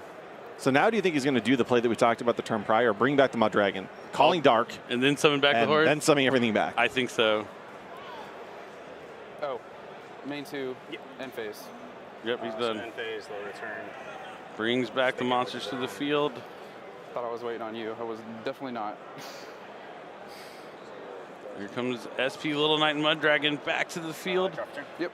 Speaker 2: So now do you think he's going to do the play that we talked about the turn prior, bring back the Mud Dragon, calling Dark,
Speaker 1: and then summon back the Horde?
Speaker 2: And then summoning everything back?
Speaker 1: I think so.
Speaker 3: Oh, main 2, end phase.
Speaker 1: Yep, he's done.
Speaker 5: End phase, low return.
Speaker 1: Brings back the monsters to the field.
Speaker 3: Thought I was waiting on you. I was definitely not.
Speaker 1: Here comes SP Little Knight and Mud Dragon back to the field.
Speaker 3: Yep.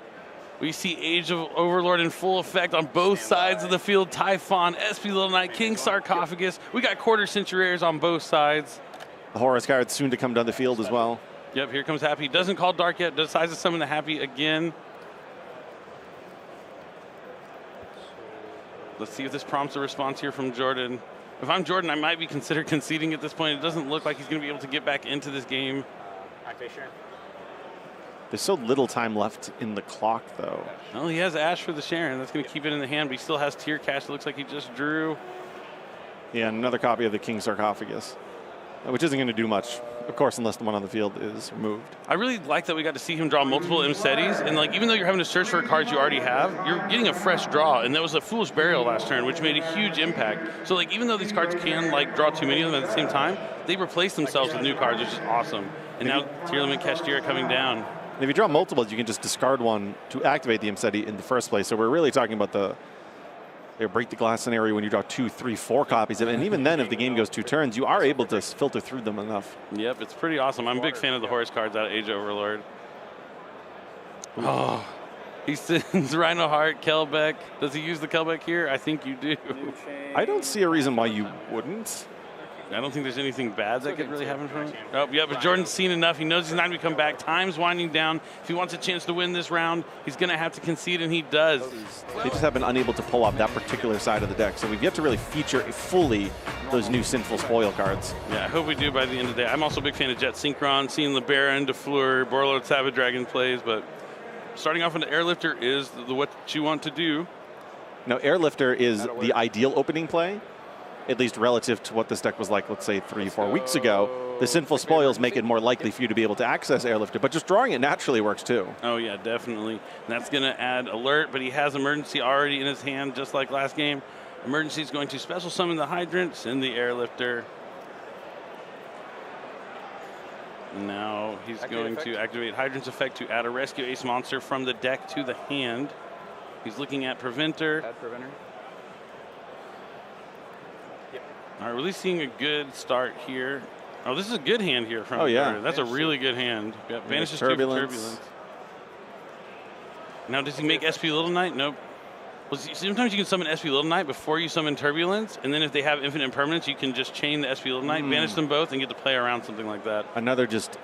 Speaker 1: We see Age of Overlord in full effect on both sides of the field. Typhon, SP Little Knight, King Sarcophagus. We got quarter century rares on both sides.
Speaker 2: The Horus card soon to come down the field as well.
Speaker 1: Yep, here comes Happy. Doesn't call Dark yet. Decides to summon the Happy again. Let's see if this prompts a response here from Jordan. If I'm Jordan, I might be considered conceding at this point. It doesn't look like he's going to be able to get back into this game.
Speaker 5: Activation.
Speaker 2: There's so little time left in the clock, though.
Speaker 1: Well, he has Ash for the Sharon. That's going to keep it in the hand, but he still has Tier Cash. It looks like he just drew.
Speaker 2: Yeah, another copy of the King Sarcophagus, which isn't going to do much, of course, unless the one on the field is removed.
Speaker 1: I really like that we got to see him draw multiple Imsetis, and like even though you're having to search for cards you already have, you're getting a fresh draw, and that was a Foolish Burial last turn, which made a huge impact. So like even though these cards can like draw too many of them at the same time, they replace themselves with new cards, which is awesome. And now Tearlament Cashier coming down.
Speaker 2: And if you draw multiples, you can just discard one to activate the Imseti in the first place. So we're really talking about the break the glass scenario when you draw 2, 3, 4 copies of it. And even then, if the game goes 2 turns, you are able to filter through them enough.
Speaker 1: Yep, it's pretty awesome. I'm a big fan of the Horus cards out of Age Overlord. Oh, he sends Rhino Heart, Kelbeck. Does he use the Kelbeck here? I think you do.
Speaker 2: I don't see a reason why you wouldn't.
Speaker 1: I don't think there's anything bad that could really happen from him. Oh, yeah, but Jordan's seen enough. He knows he's not going to come back. Time's winding down. If he wants a chance to win this round, he's going to have to concede, and he does.
Speaker 2: They just have been unable to pull off that particular side of the deck. So we've yet to really feature fully those new Sinful Spoil cards.
Speaker 1: Yeah, I hope we do by the end of the day. I'm also a big fan of Jet Synchron, seeing LeBaron, DeFleur, Borlord, Savage Dragon plays, but starting off with the Airlifter is what you want to do.
Speaker 2: Now, Airlifter is the ideal opening play, at least relative to what this deck was like, let's say 3 or 4 weeks ago. The Sinful Spoils make it more likely for you to be able to access Airlifter, but just drawing it naturally works too.
Speaker 1: Oh yeah, definitely. And that's going to add Alert, but he has Emergency already in his hand, just like last game. Emergency is going to special summon the Hydrants in the Airlifter. Now he's going to activate Hydrant's effect to add a Rescue Ace monster from the deck to the hand. He's looking at Preventer.
Speaker 3: Add Preventer.
Speaker 1: All right, really seeing a good start here. Oh, this is a good hand here from
Speaker 2: yeah.
Speaker 1: That's a really good hand. Yeah, banishes 2 for Turbulence. Now, does he make SP Little Knight? Nope. Well, sometimes you can summon SP Little Knight before you summon Turbulence, and then if they have infinite impermanence, you can just chain the SP Little Knight, banish them both, and get to play around something like that.
Speaker 2: Another just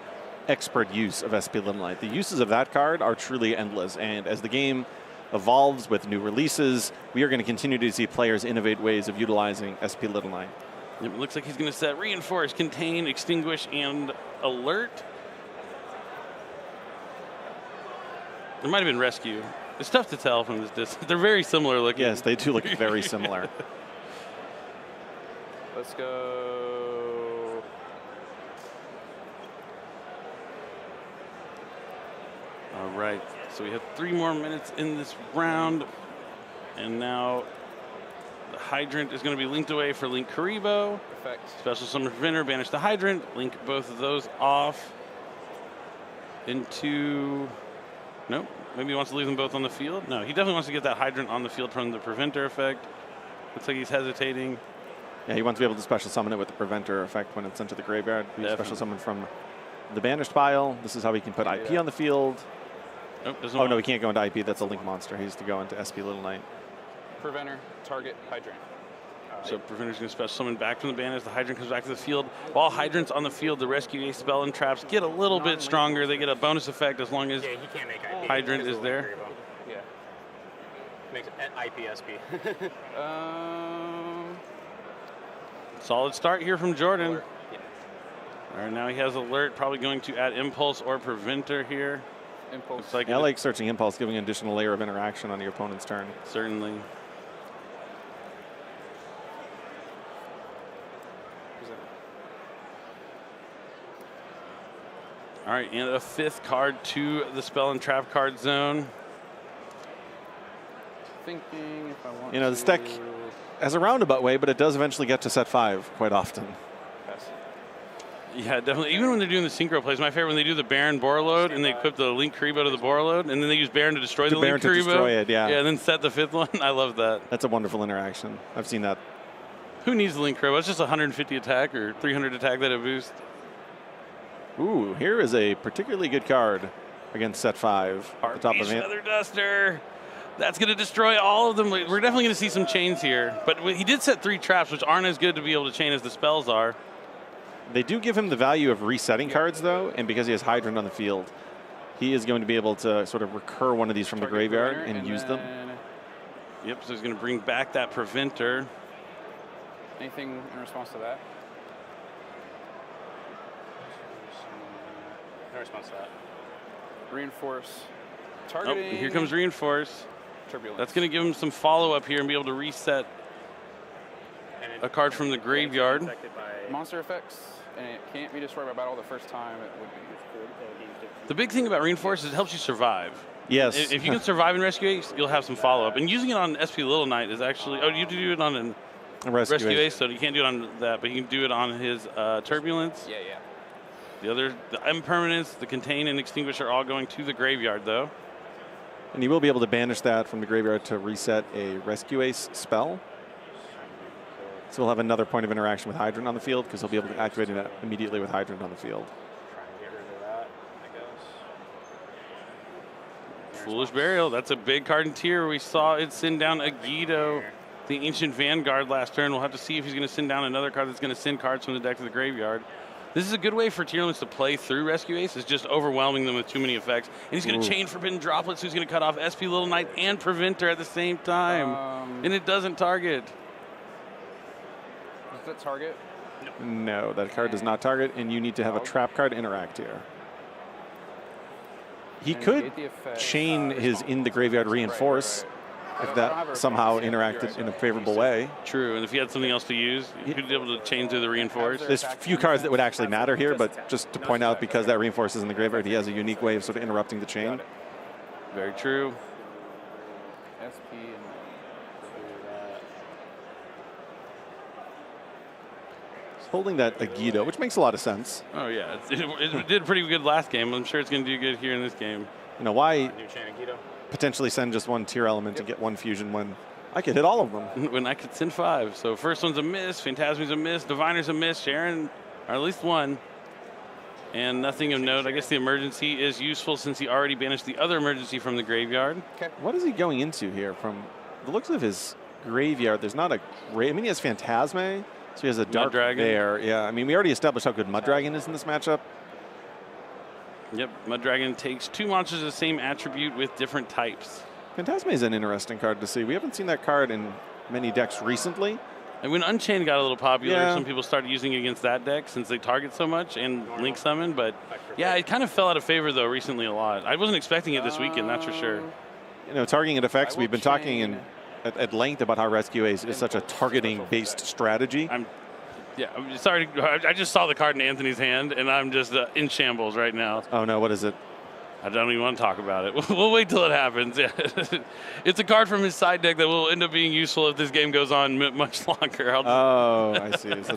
Speaker 2: expert use of SP Little Knight. The uses of that card are truly endless, and as the game evolves with new releases, we are going to continue to see players innovate ways of utilizing SP Little Knight.
Speaker 1: It looks like he's going to set Reinforce, Contain, Extinguish, and Alert. There might have been Rescue. It's tough to tell from this distance. They're very similar looking.
Speaker 2: Yes, they do look very similar.
Speaker 3: Let's go.
Speaker 1: All right. So we have 3 more minutes in this round. And now the Hydrant is going to be linked away for Link Karibo.
Speaker 3: Effect.
Speaker 1: Special Summon Preventer, banish the Hydrant. Link both of those off into Nope. Maybe he wants to leave them both on the field. No, he definitely wants to get that hydrant on the field from the preventer effect. Looks like he's hesitating.
Speaker 2: Yeah, he wants to be able to special summon it with the preventer effect when it's sent to the graveyard. He special summon from the banished pile. This is how he can put IP on the field.
Speaker 1: Nope,
Speaker 2: oh, no, he can't go into IP. That's a link monster. He has to go into SP Little Knight.
Speaker 3: Preventer, target, hydrant.
Speaker 1: So Preventer's going to special summon back from the banish. The hydrant comes back to the field. While hydrant's on the field, the rescue ace spell and traps get a little bit stronger. They get a bonus effect as long as
Speaker 4: Yeah, he can't make IP.
Speaker 1: hydrant is there.
Speaker 3: Yeah.
Speaker 4: Makes IPSP.
Speaker 1: Solid start here from Jordan.
Speaker 4: Yeah.
Speaker 1: All right, now he has alert. Probably going to add impulse or preventer here.
Speaker 3: Impulse.
Speaker 1: Looks like
Speaker 2: Yeah, I like searching impulse, giving an additional layer of interaction on your opponent's turn.
Speaker 1: certainly. All right, and a 5th card to the spell and trap card zone.
Speaker 3: Thinking if I want
Speaker 2: You know, this deck has a roundabout way, but it does eventually get to set 5 quite often.
Speaker 3: Yes.
Speaker 1: Yeah, definitely. Even when they're doing the synchro plays, my favorite when they do the Baron Borreload and they equip the Link Karibo to the Borreload, and then they use Baron to destroy the
Speaker 2: Baron
Speaker 1: Link
Speaker 2: to
Speaker 1: Karibo.
Speaker 2: destroy it, yeah.
Speaker 1: Yeah, and then set the 5th one. I love that.
Speaker 2: That's a wonderful interaction. I've seen that.
Speaker 1: Who needs the Link Karibo? It's just 150 attack or 300 attack that it boosts.
Speaker 2: Ooh, here is a particularly good card against set 5 at the top of it.
Speaker 1: Feather Duster. That's going to destroy all of them. We're definitely going to see some chains here. But he did set 3 traps, which aren't as good to be able to chain as the spells are.
Speaker 2: They do give him the value of resetting cards, though, and because he has Hydrant on the field, he is going to be able to sort of recur one of these from the graveyard and use them.
Speaker 1: Yep, so he's going to bring back that preventer.
Speaker 3: Anything in response to that?
Speaker 4: No response to that.
Speaker 3: Reinforce.
Speaker 1: Oh,
Speaker 3: Targeting.
Speaker 1: here comes Reinforce.
Speaker 3: Turbulence.
Speaker 1: That's going to give him some follow-up here and be able to reset a card from the graveyard.
Speaker 5: Affected by
Speaker 3: Monster effects, and it can't be destroyed by battle the first time it would be.
Speaker 1: The big thing about Reinforce is it helps you survive.
Speaker 2: Yes.
Speaker 1: If you can survive in Rescue Ace, you'll have some follow-up. And using it on SP Little Knight is actually... Oh, you have to do it on a Rescue Ace, so you can't do it on that, but you can do it on his Turbulence.
Speaker 3: Yeah, yeah.
Speaker 1: The Impermanence, the Contain, and Extinguish are all going to the graveyard, though.
Speaker 2: And you will be able to banish that from the graveyard to reset a Rescue Ace spell. So we'll have another point of interaction with Hydrant on the field because he'll be able to activate it immediately with Hydrant on the field.
Speaker 4: Try and get rid of that, I guess.
Speaker 1: Foolish Burial, that's a big card in tier. We saw it send down Agido, the Ancient Vanguard last turn. We'll have to see if he's going to send down another card that's going to send cards from the deck to the graveyard. This is a good way for Tearlaments to play through Rescue Ace, is just overwhelming them with too many effects. And he's going to chain Forbidden Droplets, who's going to cut off SP Little Knight and Preventer at the same time. And it doesn't target.
Speaker 3: Does that target?
Speaker 2: No, that card does not target, and you need to have a trap card interact here. He
Speaker 3: And
Speaker 2: could
Speaker 3: negate the effect.
Speaker 2: chain his in the graveyard Reinforce if that somehow interacted in a favorable way.
Speaker 1: True, and if he had something else to use, you could be able to chain through the Reinforce.
Speaker 2: There's few cards that would actually matter here, but just to point out, because that Reinforce is in the graveyard, he has a unique way of sort of interrupting the chain.
Speaker 1: Very true.
Speaker 3: SP and
Speaker 2: He's holding that Agido, which makes a lot of sense.
Speaker 1: Oh, yeah. It did pretty good last game. I'm sure it's going to do good here in this game.
Speaker 2: You know, why
Speaker 4: New chain Agido.
Speaker 2: potentially send just one tier element and get one fusion when I could hit all of them?
Speaker 1: When I could send 5. So first one's a miss, Phantasmi's a miss, Diviner's a miss, Sharon, or at least one. And nothing of note. I guess the emergency is useful since he already banished the other emergency from the graveyard.
Speaker 2: What is he going into here? From the looks of his graveyard, there's not a great... I mean, he has Phantasme, so he has a Dark
Speaker 1: Dragon.
Speaker 2: there. Yeah, I mean, we already established how good Mud Dragon is in this matchup.
Speaker 1: Yep, Mud Dragon takes 2 monsters of the same attribute with different types.
Speaker 2: Phantasme is an interesting card to see. We haven't seen that card in many decks recently.
Speaker 1: And when Unchained got a little popular,
Speaker 2: Yeah.
Speaker 1: some people started using it against that deck since they target so much and Link Summon. But yeah, it kind of fell out of favor, though, recently a lot. I wasn't expecting it this weekend, that's for sure.
Speaker 2: You know, targeting at effects,
Speaker 3: I will
Speaker 2: we've been talking
Speaker 3: chain
Speaker 2: at length about how Rescue Ace is such a targeting-based strategy.
Speaker 1: I'm sorry. I just saw the card in Anthony's hand, and I'm just in shambles right now.
Speaker 2: Oh, no, what is it?
Speaker 1: I don't even want to talk about it. We'll wait till it happens. Yeah. It's a card from his side deck that will end up being useful if this game goes on much longer.
Speaker 2: Oh, I see. Is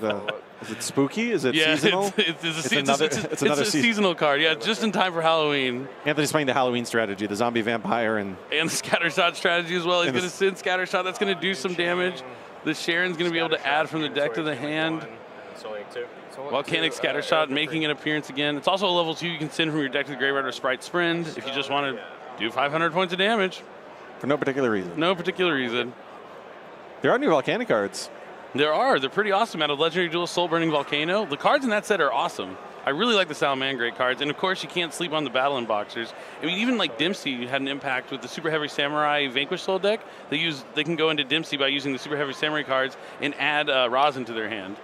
Speaker 2: it spooky? Is it seasonal?
Speaker 1: It's a seasonal card. Yeah, just in time for Halloween.
Speaker 2: Anthony's playing the Halloween strategy, the zombie vampire, and
Speaker 1: the scattershot strategy as well. He's going to send scattershot. That's going to do some damage. The Sharon's going to be able to add from the deck to the hand. Volcanic Scattershot making an appearance again. It's also a level 2 you can send from your deck to the graveyard or Sprite's Friend if you just want to do 500 points of damage.
Speaker 2: For no particular reason.
Speaker 1: No particular reason.
Speaker 2: There are new Volcanic cards.
Speaker 1: There are. They're pretty awesome. Out of Legendary Duel Soul Burning Volcano. The cards in that set are awesome. I really like the Salamangreat cards. And of course, you can't sleep on the Battle Unboxers. I mean, even like Dempsey had an impact with the Super Heavy Samurai Vanquish Soul deck. They can go into Dempsey by using the Super Heavy Samurai cards and add Rosin to their hand.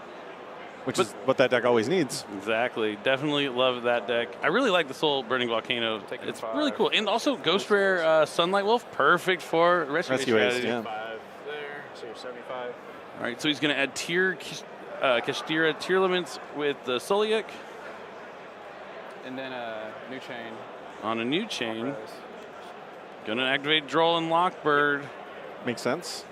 Speaker 2: Which is what that deck always needs.
Speaker 1: Exactly. Definitely love that deck. I really like the Soul Burning Volcano. It's really cool. And also Ghost Rare Sunlight Wolf. Perfect for Rescue strategy.
Speaker 2: Yeah.
Speaker 4: 5 there, so you're 75.
Speaker 1: All right, so he's going to add Kashtira Tearlaments with the Soliak.
Speaker 3: And then a new chain.
Speaker 1: On a new chain. Going to activate Droll and Lockbird.
Speaker 2: Makes sense.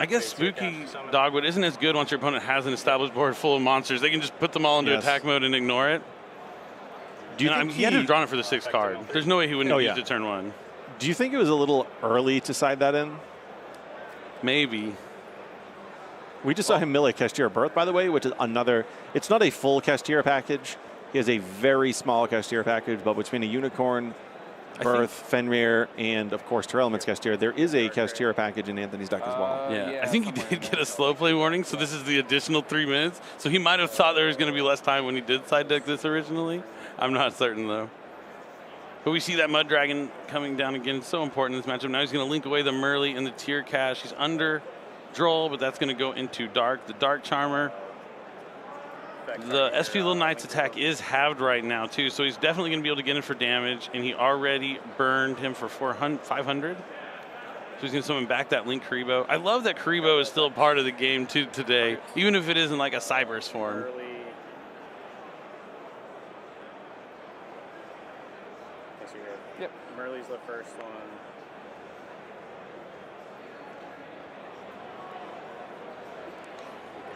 Speaker 1: I guess Spooky Dogwood isn't as good once your opponent has an established board full of monsters. They can just put them all into attack mode and ignore it.
Speaker 2: Do you think
Speaker 1: he had to have drawn it for the 6th card. There's no way he wouldn't have used it turn 1.
Speaker 2: Do you think it was a little early to side that in?
Speaker 1: Maybe.
Speaker 2: We just saw him mill a Kashtira Birth, by the way, which is another. It's not a full Kashtira package. He has a very small Kashtira package, but between a Unicorn, Birth, Fenrir, and of course Tearlaments Kashtira, there is a Kashtira package in Anthony's deck as well.
Speaker 1: Yeah, I think he did get a slow play warning, so this is the additional 3 minutes. So he might have thought there was going to be less time when he did side deck this originally. I'm not certain though. But we see that Mud Dragon coming down again. It's so important in this matchup. Now he's going to link away the Merly and the Tear Cache. He's under Droll, but that's going to go into Dark. The Dark Charmer. The SP Little Knight's attack is halved right now, too, so he's definitely going to be able to get in for damage, and he already burned him for 500. So he's going to summon back that Link Karibo. I love that Karibo is still a part of the game, too, today, even if it isn't like a Cyberse form.
Speaker 5: Yep. Merly's the first one.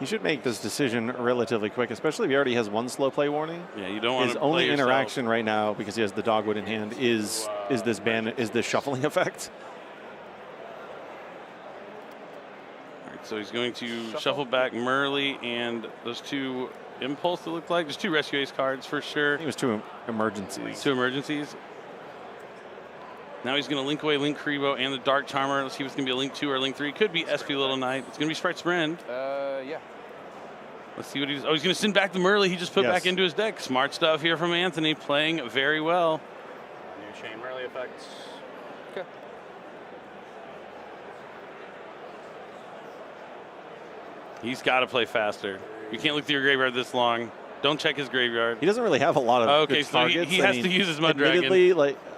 Speaker 2: He should make this decision relatively quick, especially if he already has 1 slow play warning.
Speaker 1: Yeah, you don't want
Speaker 2: His
Speaker 1: to
Speaker 2: only
Speaker 1: play
Speaker 2: interaction right now, because he has the Dogwood in hand, is this shuffling effect.
Speaker 1: All right, so he's going to shuffle back Merly and those 2 Impulse, it looked like. Just 2 Rescue Ace cards for sure.
Speaker 2: It was 2 emergencies.
Speaker 1: 2 emergencies. Now he's going to link away Link Karibo and the Dark Charmer. Let's see if it's going to be a Link 2 or Link 3. Could be SP Little Knight. It's going to be Sprite's Friend.
Speaker 3: Yeah.
Speaker 1: Let's see what he's... Oh, he's going to send back the Merly he just put back into his deck. Smart stuff here from Anthony, playing very well.
Speaker 4: New chain Merly effects.
Speaker 3: Okay.
Speaker 1: He's got to play faster. You can't look through your graveyard this long. Don't check his graveyard.
Speaker 2: He doesn't really have a lot of good
Speaker 1: so
Speaker 2: targets.
Speaker 1: he has to use his Mud Dragon.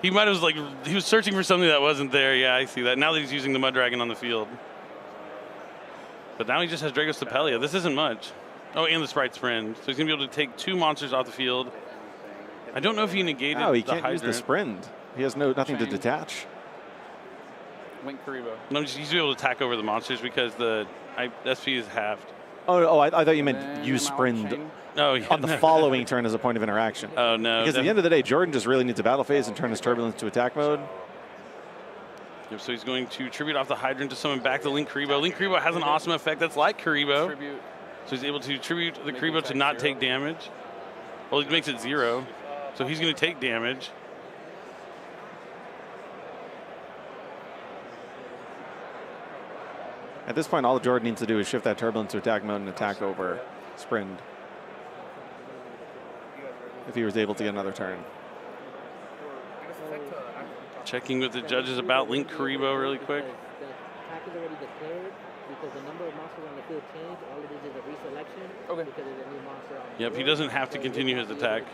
Speaker 1: He might have he was searching for something that wasn't there. Yeah, I see that. Now that he's using the Mud Dragon on the field. But now he just has Dragos Tapelia. This isn't much. Oh, and the Sprite's Friend. So he's going to be able to take 2 monsters off the field. I don't know if he negated
Speaker 2: he
Speaker 1: the
Speaker 2: can't
Speaker 1: Hydrant.
Speaker 2: use the Sprint. He has nothing to detach.
Speaker 3: Link Karibo.
Speaker 1: No, he's going to be able to attack over the monsters because the SP is halved.
Speaker 2: I thought you meant use Sprint on the following turn as a point of interaction.
Speaker 1: Oh, no.
Speaker 2: Because at the end of the day, Jordan just really needs a battle phase and turn his Turbulence to attack mode.
Speaker 1: Yep, so he's going to tribute off the Hydrant to summon back the Link Karibo. Link Karibo has an awesome effect that's like Karibo. So he's able to tribute the Karibo to not take damage. Well, he makes it 0. So he's going to take damage.
Speaker 2: At this point, all Jordan needs to do is shift that Turbulence to attack mode and attack over Sprint. If he was able to get another turn.
Speaker 1: Checking with the judges about Link Karibo really quick.
Speaker 6: The attack is already declared because the number of monsters on the field changed. All it is a reselection because of the new monster on the
Speaker 1: Yep, he
Speaker 6: field.
Speaker 1: doesn't have to continue his attack.
Speaker 6: It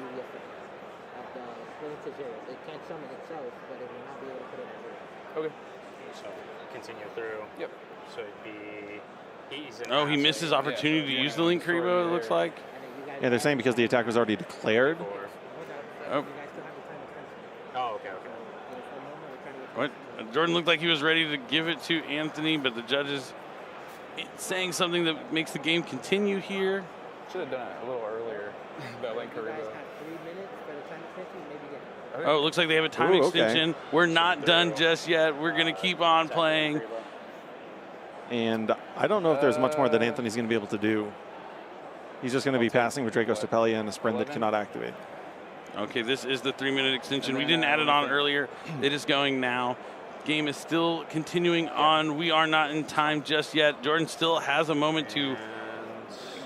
Speaker 6: can't summon itself, but it will not be able to put it at 0.
Speaker 3: Okay.
Speaker 4: So continue through.
Speaker 3: Yep.
Speaker 4: So it'd be...
Speaker 1: Oh, he missed his opportunity to use the Link Karibo, it looks like.
Speaker 2: Yeah, they're saying because the attack was already declared.
Speaker 1: Oh. Jordan looked like he was ready to give it to Anthony, but the judges saying something that makes the game continue here.
Speaker 3: Should have done it a little earlier. That link
Speaker 6: You guys
Speaker 3: Karibo.
Speaker 6: have 3 minutes for the time extension, maybe get
Speaker 1: Oh, it looks like they have a time
Speaker 2: Ooh, okay.
Speaker 1: extension. We're not done just yet. We're going to keep on playing.
Speaker 2: And I don't know if there's much more that Anthony's going to be able to do. He's just going to be passing with Draco Stapelia in a sprint that cannot activate.
Speaker 1: Okay, this is the 3-minute extension. We didn't add it on earlier. It is going now. Game is still continuing on. We are not in time just yet. Jordan still has a moment to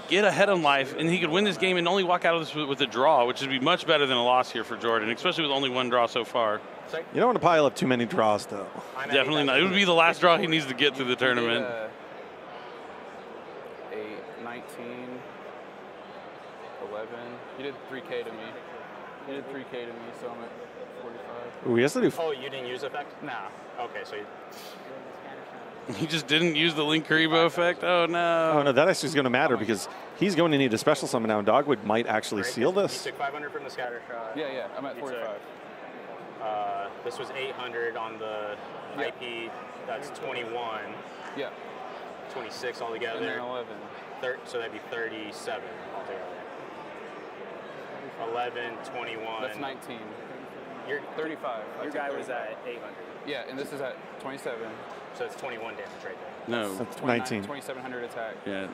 Speaker 1: get ahead in life, and he could win this game and only walk out of this with a draw, which would be much better than a loss here for Jordan, especially with only one draw so far.
Speaker 2: You don't want to pile up too many draws, though.
Speaker 1: Definitely not. It would be the last draw he needs to get through the tournament.
Speaker 3: 8, 19, 11. You did 3K to me. You did 3K to me, so I'm at 45.
Speaker 2: Ooh, he has to do.
Speaker 4: Oh, you didn't use effect?
Speaker 3: Nah.
Speaker 4: Okay, so you,
Speaker 1: He just didn't use the Link Karibo effect. Oh, no.
Speaker 2: Oh, no, that actually is going to matter because he's going to need a special summon now, and Dogwood might actually seal
Speaker 4: You
Speaker 2: this.
Speaker 4: took 500 from the scatter shot.
Speaker 3: Yeah, I'm at
Speaker 4: You
Speaker 3: 45.
Speaker 4: This was 800 on the IP. That's 21.
Speaker 3: Yeah.
Speaker 4: 26
Speaker 3: And then
Speaker 4: altogether.
Speaker 3: 11.
Speaker 4: So that'd be 37 altogether. 11, 21.
Speaker 3: That's 19.
Speaker 4: You're
Speaker 3: 35.
Speaker 5: Your guy was at 800.
Speaker 3: Yeah, and this is at 27.
Speaker 4: So it's 21 damage right there.
Speaker 1: No.
Speaker 2: That's 19.
Speaker 3: 2700 attack.
Speaker 1: Yeah.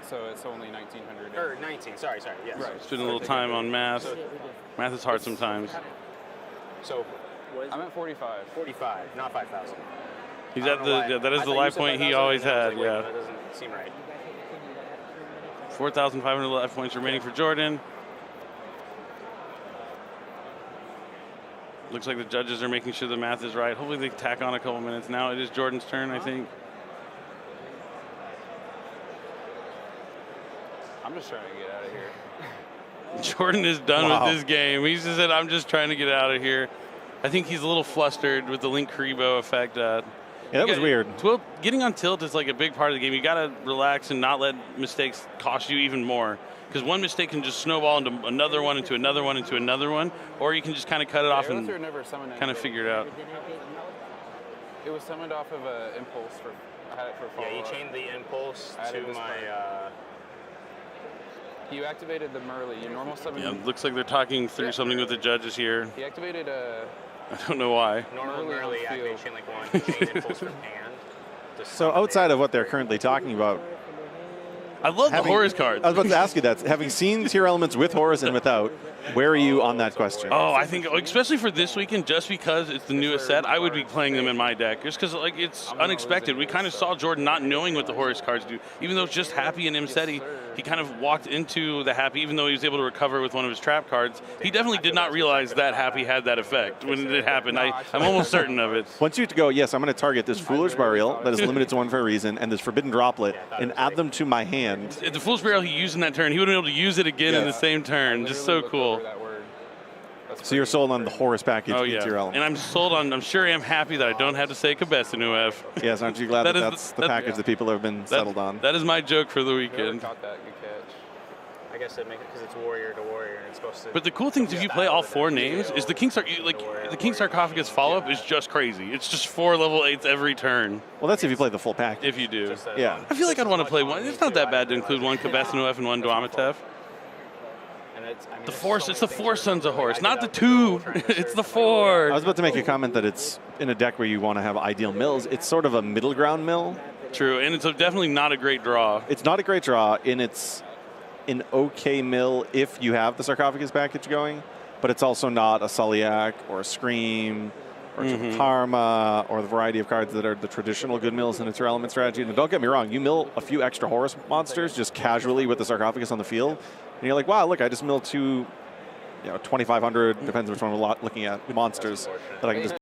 Speaker 3: So it's only 1900.
Speaker 4: Or 19. Sorry. Yes.
Speaker 3: Right.
Speaker 1: Spend a little time on math. Math is hard sometimes.
Speaker 4: So
Speaker 3: I'm at 45.
Speaker 4: 45, not 5,000.
Speaker 1: He's
Speaker 4: I
Speaker 1: at
Speaker 4: don't
Speaker 1: the,
Speaker 4: know why.
Speaker 1: yeah, that is
Speaker 4: I
Speaker 1: the
Speaker 4: thought
Speaker 1: life
Speaker 4: you said
Speaker 1: point he
Speaker 4: 5,000,
Speaker 1: always
Speaker 4: and I was
Speaker 1: had,
Speaker 4: like, wait,
Speaker 1: yeah.
Speaker 4: That doesn't seem right.
Speaker 1: 4,500 life points remaining for Jordan. Looks like the judges are making sure the math is right. Hopefully they tack on a couple minutes. Now it is Jordan's turn, I think.
Speaker 3: I'm just trying to get out of here.
Speaker 1: Jordan is done
Speaker 2: Wow.
Speaker 1: with this game. He's just said, I'm just trying to get out of here. I think he's a little flustered with the Link Karibo effect.
Speaker 2: Yeah, that was weird.
Speaker 1: Getting on tilt is like a big part of the game. You got to relax and not let mistakes cost you even more. Because one mistake can just snowball into another one, into another one, into another one. Or you can just kind of cut it off and kind of figure it out.
Speaker 3: It was summoned off of an impulse for. I had it for follow-up.
Speaker 4: Yeah, you chained the impulse
Speaker 3: Added
Speaker 4: to
Speaker 3: this
Speaker 4: my.
Speaker 3: You activated the Merly. You normal summon.
Speaker 1: Yeah, looks like they're talking through something with the judges here.
Speaker 3: He activated
Speaker 1: I don't know why.
Speaker 4: Normal
Speaker 3: Merly on
Speaker 4: Merly
Speaker 3: field.
Speaker 4: activate chain like one, chain impulse from hand. to
Speaker 2: So
Speaker 4: summon
Speaker 2: outside
Speaker 4: it.
Speaker 2: of what they're currently talking about,
Speaker 1: I love the
Speaker 2: Having-
Speaker 1: Horus cards.
Speaker 2: I was about to ask you that. Having seen tier elements with Horus and without, where are you on that question?
Speaker 1: Oh, I think, especially for this weekend, just because it's the newest set, I would be playing them in my deck. Just because, like, it's unexpected. We kind of saw Jordan not knowing what the Horus cards do. Even though it's just Happy and Imseti, he kind of walked into the Happy, even though he was able to recover with one of his trap cards. He definitely did not realize that Happy had that effect when it happened. I'm almost certain of it.
Speaker 2: Once you go, yes, I'm going to target this Foolish Burial that is limited to one for a reason, and this Forbidden Droplet, and add them to my hand.
Speaker 1: The Fool's Barrel he used in that turn, he would have been able to use it again in the same turn. Just so cool.
Speaker 2: So you're sold on the Horus package
Speaker 1: Oh,
Speaker 2: with
Speaker 1: yeah.
Speaker 2: tier
Speaker 1: And
Speaker 2: element.
Speaker 1: I'm sold on, I'm sure I am happy that I don't have to say Kabesanuev.
Speaker 2: Yes, aren't you glad
Speaker 1: That
Speaker 2: that,
Speaker 1: is
Speaker 2: that's
Speaker 1: the-
Speaker 2: the
Speaker 1: that-
Speaker 2: package that people have been settled on?
Speaker 1: That is my joke for the
Speaker 3: Whoever
Speaker 1: weekend.
Speaker 3: caught that, good catch.
Speaker 4: I guess it makes it because it's warrior to warrior, and it's supposed to.
Speaker 1: But the cool thing is if you play all four names, is the King Sarcophagus follow-up is just crazy. It's just 4 level 8s every turn,
Speaker 2: Well, that's if you play the full package.
Speaker 1: if you do.
Speaker 2: Yeah.
Speaker 1: I feel like I'd want to play one. It's not that bad to include one Kabesanuev and one Duamatev. The four, it's the 4 Sons of Horus, not the 2. It's the 4.
Speaker 2: I was about to make a comment that it's in a deck where you want to have ideal mills. It's sort of a middle ground mill.
Speaker 1: True, and it's definitely not a great draw.
Speaker 2: It's not a great draw, and it's an okay mill if you have the Sarcophagus package going, but it's also not a Sulliak or a Scream or Karma or the variety of cards that are the traditional good mills in a tier element strategy. And don't get me wrong, you mill a few extra Horus monsters just casually with the Sarcophagus on the field, and you're like, wow, look, I just milled 2, 2,500, depends which one we're looking at, monsters that I can just